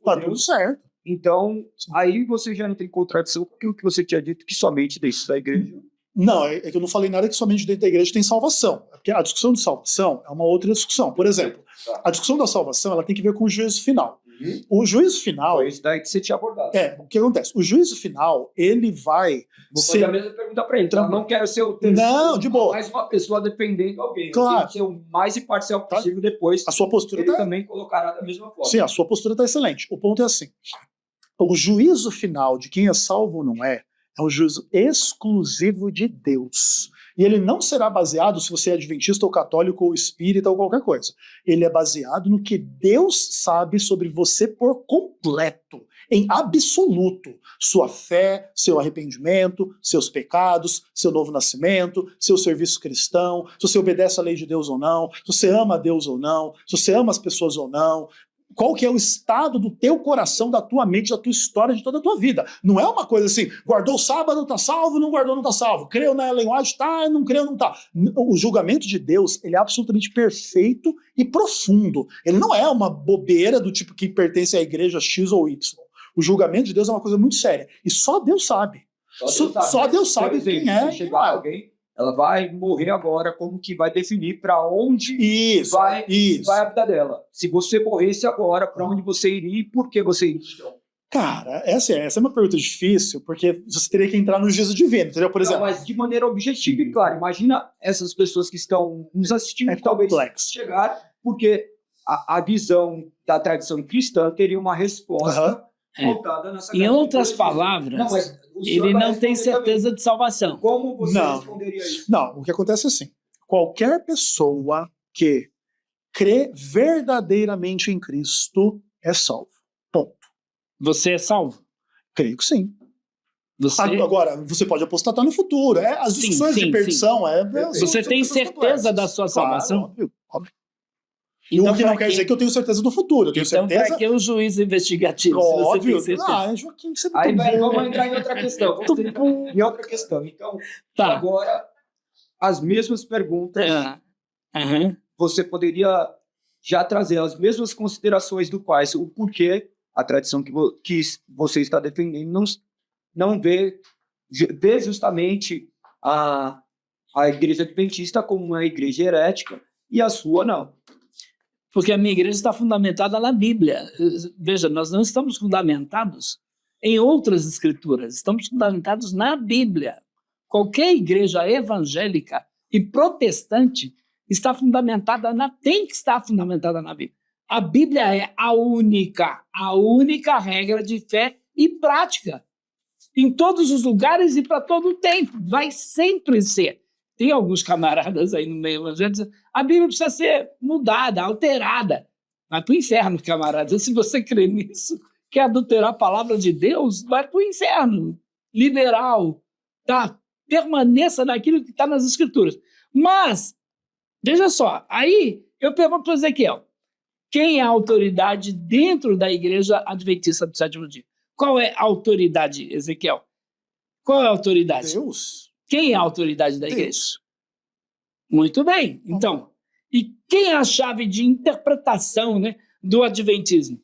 Tá tudo certo. Então, aí você já entra em contradição com o que você tinha dito, que somente dentro da igreja... Não, é que eu não falei nada que somente dentro da igreja tem salvação. Porque a discussão de salvação é uma outra discussão. Por exemplo, a discussão da salvação ela tem que ver com o juízo final. O juízo final... Foi isso daí que você tinha abordado. O que acontece? O juízo final, ele vai... Vou fazer a mesma pergunta para ele. Então, não quero ser o terceiro, não, de boa. mais uma pessoa defendendo alguém. Claro. Eu tenho que ser o mais imparcial possível depois. A sua postura ele também colocará da mesma forma. Sim, a sua postura está excelente. O ponto é assim. O juízo final de quem é salvo ou não é um juízo exclusivo de Deus. E ele não será baseado se você é adventista ou católico ou espírita ou qualquer coisa. Ele é baseado no que Deus sabe sobre você por completo, em absoluto. Sua fé, seu arrependimento, seus pecados, seu novo nascimento, seu serviço cristão, se você obedece à lei de Deus ou não, se você ama a Deus ou não, se você ama as pessoas ou não. Qual que é o estado do teu coração, da tua mente, da tua história, de toda a tua vida. Não é uma coisa assim, guardou o sábado, tá salvo, não guardou, não tá salvo. Creu na Ellen White, tá, não creu, não tá. O julgamento de Deus, ele é absolutamente perfeito e profundo. Ele não é uma bobeira do tipo que pertence à igreja X ou Y. O julgamento de Deus é uma coisa muito séria. E só Deus sabe. Só Deus sabe quem é. Se chegar alguém, ela vai morrer agora, como que vai definir para onde vai a vida dela. Se você morresse agora, para onde você iria e por que você iria? Cara, essa é uma pergunta difícil, porque você teria que entrar no juízo divino, entendeu? Por exemplo. Mas de maneira objetiva e clara. Imagina essas pessoas que estão nos assistindo, que talvez chegar, porque a visão da tradição cristã teria uma resposta voltada nessa. Em outras palavras, ele não tem certeza de salvação. Como você responderia isso? Não, o que acontece é assim. Qualquer pessoa que crê verdadeiramente em Cristo é salvo. Ponto. Você é salvo? Creio que sim. Agora, você pode apostatar no futuro. As discussões de perdição... Você tem certeza da sua salvação? Claro, óbvio. Então, o que não quer dizer que eu tenho certeza do futuro. Eu tenho certeza... para que o juiz investigativo? Óbvio. Joaquim, você aí vamos entrar em outra questão. Em outra questão. Então, agora, as mesmas perguntas, Aham. você poderia já trazer as mesmas considerações do quais o porquê a tradição que você está defendendo não vê justamente a igreja adventista como uma igreja herética e a sua não. Porque a minha igreja está fundamentada na Bíblia. Veja, nós não estamos fundamentados em outras escrituras, estamos fundamentados na Bíblia. Qualquer igreja evangélica e protestante está fundamentada tem que estar fundamentada na Bíblia. A Bíblia é a única regra de fé e prática. Em todos os lugares e para todo o tempo. Vai sempre ser. Tem alguns camaradas aí no meio evangélico dizendo a Bíblia precisa ser mudada, alterada. Vai para o inferno, camarada. Se você crê nisso, quer adulterar a palavra de Deus, vai para o inferno. Liberal. Tá? Permaneça naquilo que está nas Escrituras. Mas, veja só, aí eu pergunto para Ezequiel, quem é a autoridade dentro da igreja adventista do sétimo dia? Qual é a autoridade, Ezequiel? Qual é a autoridade? Deus. Quem é a autoridade da igreja? Deus. Muito bem. Então, e quem é a chave de interpretação, né, do adventismo?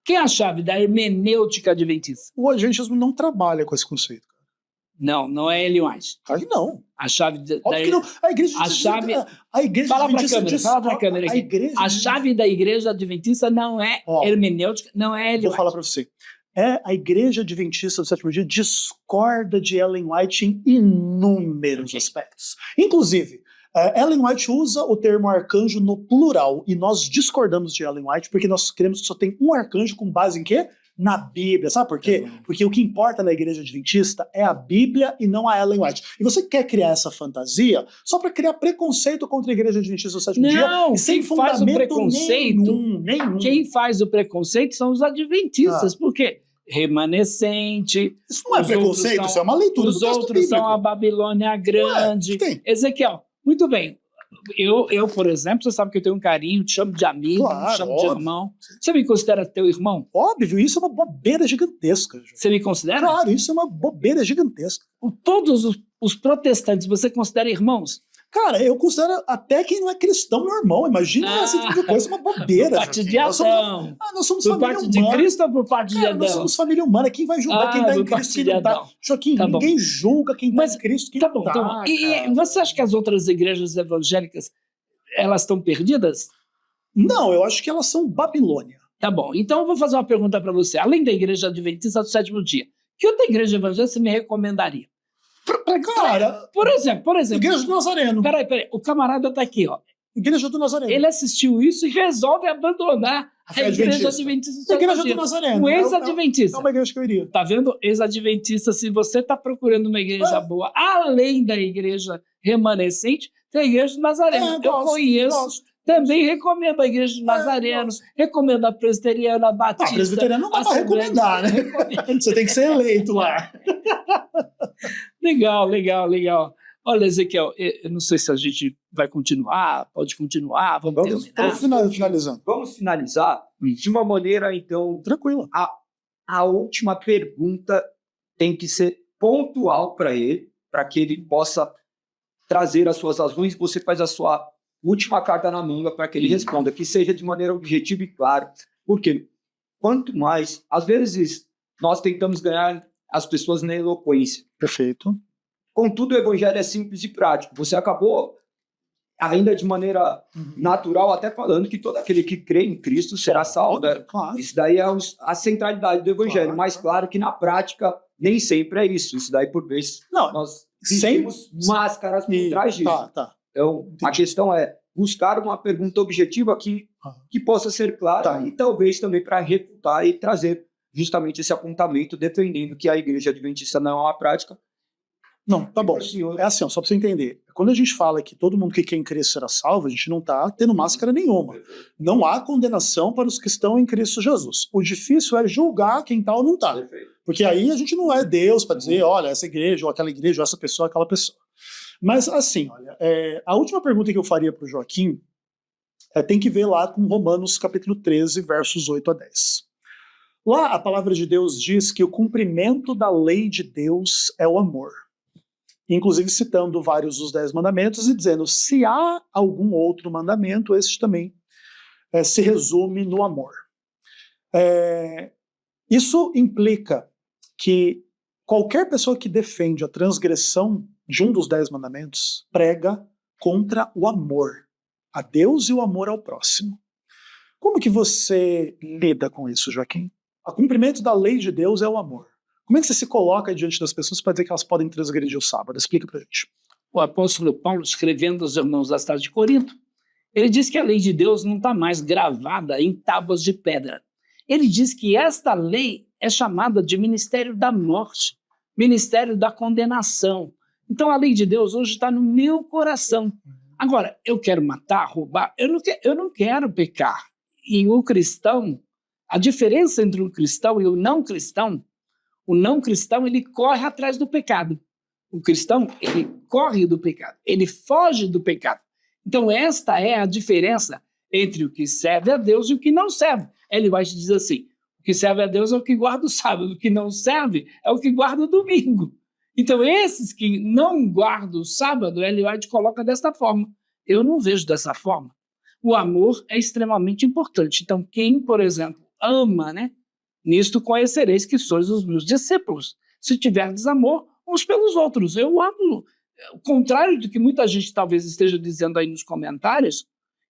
Quem é a chave da hermenêutica adventista? O adventismo não trabalha com esse conceito. Não é Ellen White. Claro que não. A chave da Óbvio que não. A igreja a chave- a igreja Fala para a adventista câmera, fala para a discorda- câmera a aqui. igreja A chave da igreja adventista não é Ó, hermenêutica, não é Ellen Vou White. falar para você. A igreja adventista do sétimo dia discorda de Ellen White em inúmeros aspectos. Inclusive, Ellen White usa o termo arcanjo no plural e nós discordamos de Ellen White porque nós queremos que só tem um arcanjo com base em quê? Na Bíblia. Sabe por quê? Porque o que importa na igreja adventista é a Bíblia e não a Ellen White. E você quer criar essa fantasia só para criar preconceito contra a igreja adventista do sétimo dia? Não, E sem quem faz o fundamento preconceito, nenhum. quem faz o preconceito são os adventistas. Por quê? Remanescente. Isso não é Os preconceito, outros isso é uma leitura Os do texto outros bíblico. são a Babilônia Grande. tem. Ezequiel, muito bem. Eu, por exemplo, você sabe que eu tenho um carinho, te chamo de amigo, Claro, te chamo de óbvio. irmão. Você me considera teu irmão? Óbvio, isso é uma bobeira gigantesca. Ju. Você me considera? Claro, isso é uma bobeira gigantesca. Todos os protestantes você considera irmãos? Cara, eu considero até quem não é cristão meu irmão. Imagina esse tipo de coisa, é uma bobeira. Por parte de Joaquim. Adão. Nós somos Por família parte de humana. Cristo ou por parte de Cara, nós Adão? somos família humana. Quem vai julgar quem tá em por parte Cristo e de quem não tá? Adão. Joaquim, Tá bom. ninguém julga quem Mas- tá em Cristo e quem Tá não bom, tá. tá bom. E cara. você acha que as outras igrejas evangélicas, elas estão perdidas? Não, eu acho que elas são Babilônia. Tá bom. Então eu vou fazer uma pergunta para você. Além da igreja adventista do sétimo dia, que outra igreja evangélica você me recomendaria? Cara, Por exemplo, Igreja do Nazareno. Peraí, o camarada tá aqui, ó. Igreja do Nazareno. Ele assistiu isso e resolve abandonar A a fé igreja adventista. adventista do sétimo Igreja do dia. Nazareno. Um É ex-adventista. uma igreja que eu iria. Tá vendo? Ex-adventista, se você tá procurando uma igreja boa, além da igreja remanescente, tem a igreja do Nazareno. Eu conheço. Também recomendo a igreja do Nazareno, gosto. recomendo a presbiteriana, a Ah, batista. presbiteriano não dá pra Assembleia. recomendar, né? Recomendo. Você tem que ser eleito lá. Legal. Olha, Ezequiel, eu não sei se a gente vai continuar, pode continuar, vamos terminar. Finalizando. Vamos finalizar de uma maneira, então, Tranquilo. a última pergunta tem que ser pontual para ele, para que ele possa trazer as suas razões. Você faz a sua última carta na manga para que ele responda, que seja de maneira objetiva e clara. Porque quanto mais, às vezes, nós tentamos ganhar as pessoas na eloquência. Perfeito. Contudo, o evangelho é simples e prático. Você acabou, ainda de maneira natural, até falando que todo aquele que crê em Cristo será salvo. Claro. Isso daí é a centralidade do evangelho. Claro. Mas claro que na prática nem sempre é isso. Isso daí, por vezes, Não, nós sem- temos máscaras por trás disso. Tá. Então, a questão é buscar uma pergunta objetiva que possa ser clara Tá. e talvez também para refutar e trazer justamente esse apontamento defendendo que a igreja adventista não é uma prática. Não, tá bom. Para o senhor. É assim, ó, só pra você entender. Quando a gente fala que todo mundo que quer em Cristo será salvo, a gente não tá tendo máscara nenhuma. Não há condenação para os que estão em Cristo Jesus. O difícil é julgar quem tá ou não tá. Porque aí a gente não é Deus para dizer, olha, essa igreja, ou aquela igreja, ou essa pessoa, aquela pessoa. Mas assim, olha, a última pergunta que eu faria para o Joaquim tem que ver lá com Romanos capítulo 13, versos 8 a 10. Lá a palavra de Deus diz que o cumprimento da lei de Deus é o amor. inclusive citando vários dos 10 mandamentos e dizendo, se há algum outro mandamento, esse também se resume no amor. Isso implica que qualquer pessoa que defende a transgressão de um dos 10 mandamentos prega contra o amor a Deus e o amor ao próximo. Como que você lida com isso, Joaquim? O cumprimento da lei de Deus é o amor. Como é que você se coloca diante das pessoas para dizer que elas podem transgredir o sábado? Explica pra gente. O apóstolo Paulo, escrevendo aos irmãos da cidade de Corinto, ele diz que a lei de Deus não está mais gravada em tábuas de pedra. Ele diz que esta lei é chamada de ministério da morte, ministério da condenação. Então a lei de Deus hoje está no meu coração. Agora, eu quero matar, roubar, eu não quero pecar. E o cristão, a diferença entre o cristão e o não cristão ele corre atrás do pecado. O cristão, ele corre do pecado, ele foge do pecado. Então esta é a diferença entre o que serve a Deus e o que não serve. Ele vai te dizer assim, o que serve a Deus é o que guarda o sábado, o que não serve é o que guarda o domingo. Então esses que não guardam o sábado, ele vai te coloca desta forma. Eu não vejo dessa forma. O amor é extremamente importante. Então quem, por exemplo, ama, né? Nisto conhecereis que sois os meus discípulos, se tiverdes amor uns pelos outros. Eu amo. Ao contrário do que muita gente talvez esteja dizendo aí nos comentários,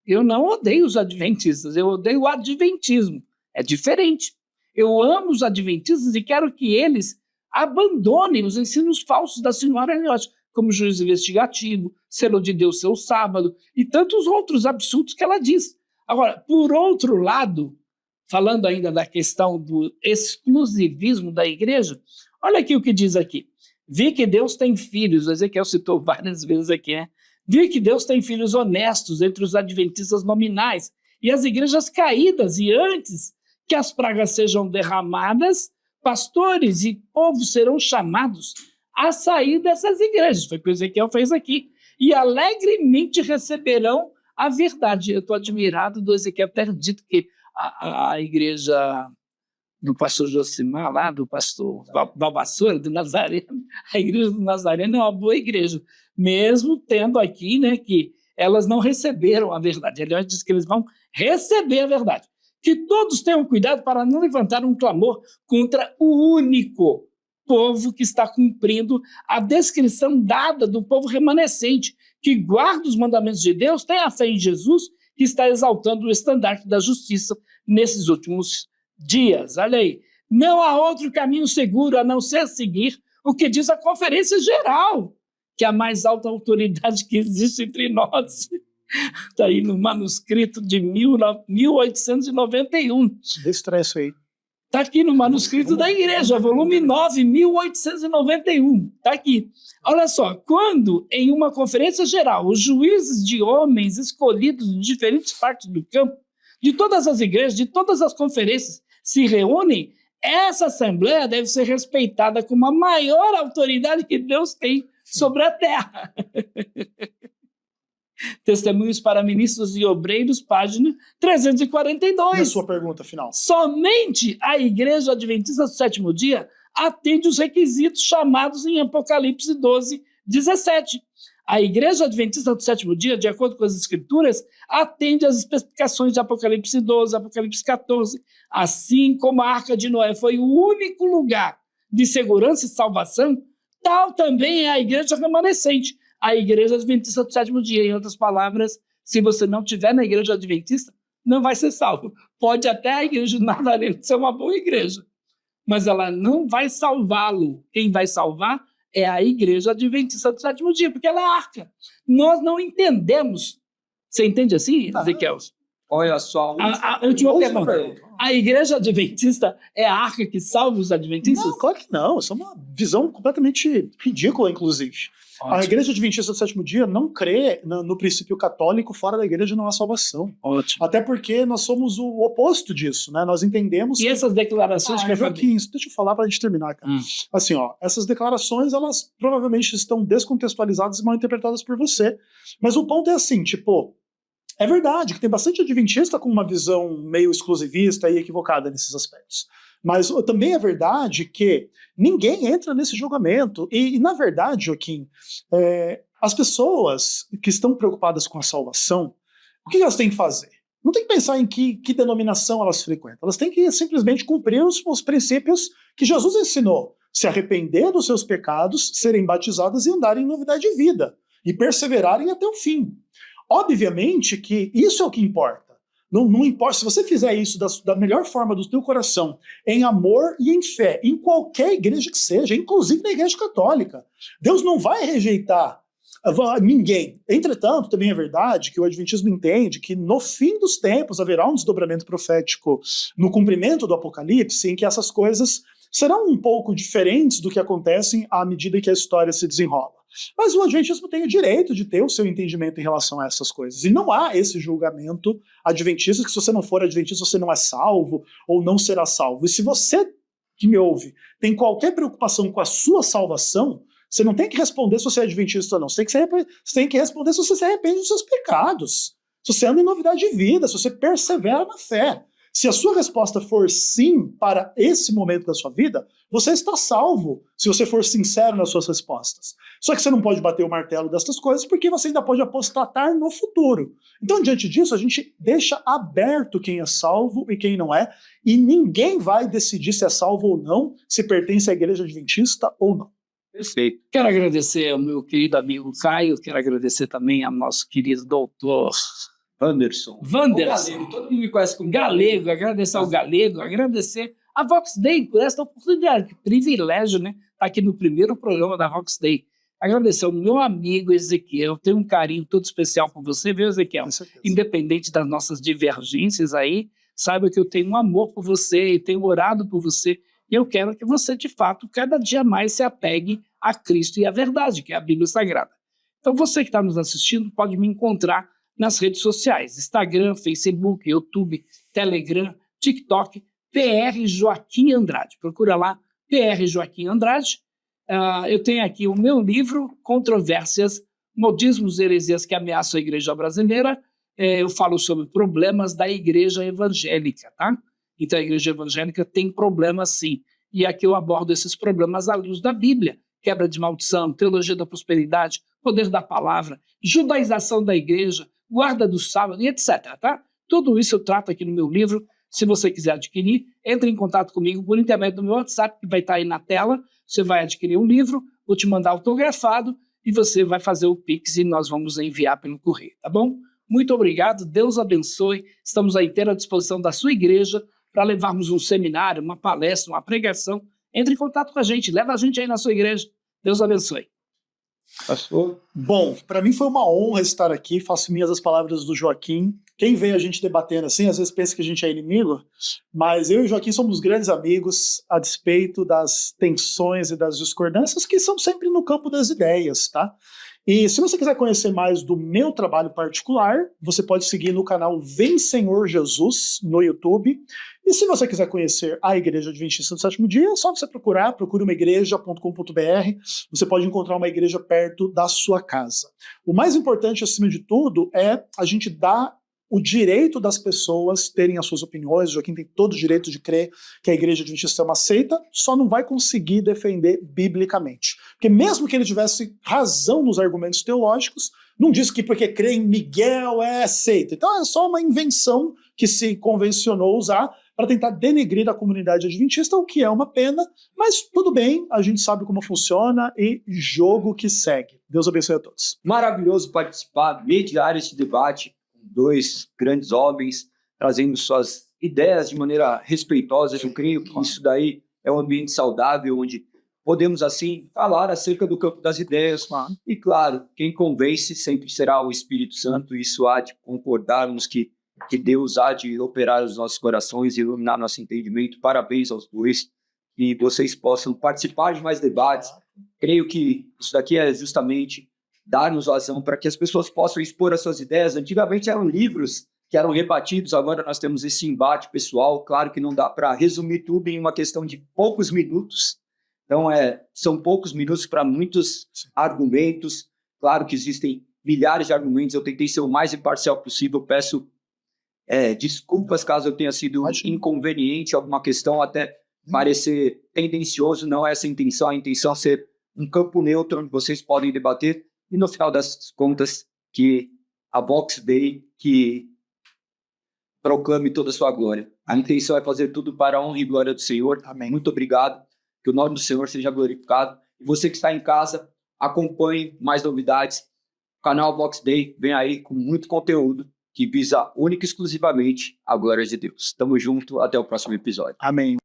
eu não odeio os adventistas, eu odeio o adventismo. É diferente. Eu amo os adventistas e quero que eles abandonem os ensinos falsos da senhora Eliot, como juízo investigativo, selo de Deus seu sábado e tantos outros absurdos que ela diz. Agora, por outro lado, falando ainda da questão do exclusivismo da igreja, olha aqui o que diz aqui. Vi que Deus tem filhos, o Ezequiel citou várias vezes aqui, né? Vi que Deus tem filhos honestos entre os adventistas nominais e as igrejas caídas, e antes que as pragas sejam derramadas, pastores e povo serão chamados a sair dessas igrejas. Foi o que o Ezequiel fez aqui. E alegremente receberão a verdade. Eu estou admirado do Ezequiel ter dito que a igreja do pastor Josimar, lá do pastor Balbassora, do Nazareno, a igreja do Nazareno é uma boa igreja, mesmo tendo aqui, né, que elas não receberam a verdade. Aliás, diz que eles vão receber a verdade. Que todos tenham cuidado para não levantar um clamor contra o único povo que está cumprindo a descrição dada do povo remanescente, que guarda os mandamentos de Deus, tem a fé em Jesus, que está exaltando o estandarte da justiça nesses últimos dias. Olha aí, não há outro caminho seguro a não ser seguir o que diz a Conferência Geral, que é a mais alta autoridade que existe entre nós. Está aí no manuscrito de 1891. Registra isso aí. Está aqui no manuscrito da igreja, volume 9, 1891. Está aqui. Olha só, quando em uma conferência geral os juízes de homens escolhidos de diferentes partes do campo, de todas as igrejas, de todas as conferências, se reúnem, essa assembleia deve ser respeitada como a maior autoridade que Deus tem sobre a terra. Testemunhos para Ministros e Obreiros, página 342. E a sua pergunta final? Somente a Igreja Adventista do Sétimo Dia atende os requisitos chamados em Apocalipse 12, 17. A Igreja Adventista do Sétimo Dia, de acordo com as Escrituras, atende às especificações de Apocalipse 12, Apocalipse 14, assim como a Arca de Noé foi o único lugar de segurança e salvação, tal também é a Igreja remanescente, a Igreja Adventista do Sétimo Dia. Em outras palavras, se você não estiver na Igreja Adventista, não vai ser salvo. Pode até a Igreja do Nazareno ser uma boa igreja, mas ela não vai salvá-lo. Quem vai salvar é a Igreja Adventista do Sétimo Dia, porque ela é a arca. Nós não entendemos. Você entende assim, Ezequiel? Olha só. A última pergunta. A Igreja Adventista é a arca que salva os adventistas? Não, claro que não. Isso é uma visão completamente ridícula, inclusive. Ótimo. A Igreja Adventista do Sétimo Dia não crê no princípio católico, fora da igreja não há salvação. Ótimo. Até porque nós somos o oposto disso, né? Nós entendemos... E essas declarações... Joaquim, deixa eu falar para a gente terminar, cara. Assim, ó, essas declarações, elas provavelmente estão descontextualizadas e mal interpretadas por você. Mas o ponto é assim, tipo... É verdade que tem bastante adventista com uma visão meio exclusivista e equivocada nesses aspectos. Mas também é verdade que ninguém entra nesse julgamento. E na verdade, Joaquim, as pessoas que estão preocupadas com a salvação, o que elas têm que fazer? Não tem que pensar em que denominação elas frequentam. Elas têm que simplesmente cumprir os princípios que Jesus ensinou. Se arrepender dos seus pecados, serem batizadas e andarem em novidade de vida. E perseverarem até o fim. Obviamente que isso é o que importa. Não importa, se você fizer isso da melhor forma do teu coração, em amor e em fé, em qualquer igreja que seja, inclusive na igreja católica, Deus não vai rejeitar ninguém. Entretanto, também é verdade que o Adventismo entende que no fim dos tempos haverá um desdobramento profético no cumprimento do Apocalipse, em que essas coisas serão um pouco diferentes do que acontecem à medida que a história se desenrola. Mas o Adventismo tem o direito de ter o seu entendimento em relação a essas coisas. E não há esse julgamento adventista que se você não for adventista você não é salvo ou não será salvo. E se você que me ouve tem qualquer preocupação com a sua salvação, você não tem que responder se você é adventista ou não. Você tem que responder se você se arrepende dos seus pecados. Se você anda em novidade de vida, se você persevera na fé. Se a sua resposta for sim para esse momento da sua vida, você está salvo, se você for sincero nas suas respostas. Só que você não pode bater o martelo dessas coisas, porque você ainda pode apostatar no futuro. Então, diante disso, a gente deixa aberto quem é salvo e quem não é, e ninguém vai decidir se é salvo ou não, se pertence à igreja adventista ou não. Perfeito. Quero agradecer ao meu querido amigo Caio, quero agradecer também ao nosso querido doutor Wanderson. Todo mundo me conhece como Galego, agradecer ao Galego, agradecer a Vox Day por esta oportunidade, que privilégio, né? Estar aqui no primeiro programa da Vox Day. Agradecer ao meu amigo Ezequiel, tenho um carinho todo especial por você, viu, Ezequiel? Independente das nossas divergências aí, saiba que eu tenho um amor por você e tenho orado por você, e eu quero que você, de fato, cada dia mais se apegue a Cristo e à verdade, que é a Bíblia Sagrada. Então, você que está nos assistindo pode me encontrar nas redes sociais, Instagram, Facebook, YouTube, Telegram, TikTok, PR Joaquim Andrade. Procura lá, PR Joaquim Andrade. Eu tenho aqui o meu livro, Controvérsias, Modismos e Heresias que Ameaçam a Igreja Brasileira. Eu falo sobre problemas da Igreja Evangélica, tá? Então a Igreja Evangélica tem problemas sim. E aqui eu abordo esses problemas à luz da Bíblia. Quebra de maldição, teologia da prosperidade, poder da palavra, judaização da igreja, guarda do sábado e etc. Tá? Tudo isso eu trato aqui no meu livro. Se você quiser adquirir, entre em contato comigo por intermédio do meu WhatsApp, que vai estar aí na tela. Você vai adquirir um livro, vou te mandar autografado e você vai fazer o Pix e nós vamos enviar pelo correio, tá bom? Muito obrigado, Deus abençoe. Estamos à inteira disposição da sua igreja para levarmos um seminário, uma palestra, uma pregação. Entre em contato com a gente, leva a gente aí na sua igreja. Deus abençoe. Pastor? Bom, para mim foi uma honra estar aqui, faço minhas as palavras do Joaquim. Quem vê a gente debatendo assim, às vezes pensa que a gente é inimigo, mas eu e o Joaquim somos grandes amigos, a despeito das tensões e das discordâncias que são sempre no campo das ideias, tá? E se você quiser conhecer mais do meu trabalho particular, você pode seguir no canal Vem Senhor Jesus no YouTube. E se você quiser conhecer a Igreja Adventista do Sétimo Dia, é só você procure umaigreja.com.br. Você pode encontrar uma igreja perto da sua casa. O mais importante, acima de tudo, é a gente dar o direito das pessoas terem as suas opiniões. O Joaquim tem todo o direito de crer que a Igreja Adventista é uma seita, só não vai conseguir defender biblicamente. Porque mesmo que ele tivesse razão nos argumentos teológicos, não diz que porque crê em Miguel é seita. Então é só uma invenção que se convencionou usar para tentar denegrir a comunidade adventista, o que é uma pena, mas tudo bem, a gente sabe como funciona e jogo que segue. Deus abençoe a todos. Maravilhoso participar, mediar esse debate com dois grandes homens, trazendo suas ideias de maneira respeitosa. Eu creio que isso daí é um ambiente saudável, onde podemos, assim, falar acerca do campo das ideias. E, claro, quem convence sempre será o Espírito Santo. Isso há de concordarmos que Deus há de operar os nossos corações e iluminar nosso entendimento. Parabéns aos dois. E vocês possam participar de mais debates. Creio que isso daqui é justamente dar-nos razão para que as pessoas possam expor as suas ideias. Antigamente eram livros que eram rebatidos, agora nós temos esse embate pessoal. Claro que não dá para resumir tudo em uma questão de poucos minutos. Então, são poucos minutos para muitos argumentos. Claro que existem milhares de argumentos. Eu tentei ser o mais imparcial possível. Peço desculpas caso eu tenha sido inconveniente em alguma questão. Até parecer tendencioso, não é essa a intenção é ser um campo neutro onde vocês podem debater e no final das contas que a Vox Day que proclame toda a sua glória. A intenção é fazer tudo para a honra e glória do Senhor. Amém. Muito obrigado. Que o nome do Senhor seja glorificado. E você que está em casa, acompanhe mais novidades. O canal Vox Day vem aí com muito conteúdo que visa única e exclusivamente a glória de Deus. Tamo junto, até o próximo episódio. Amém.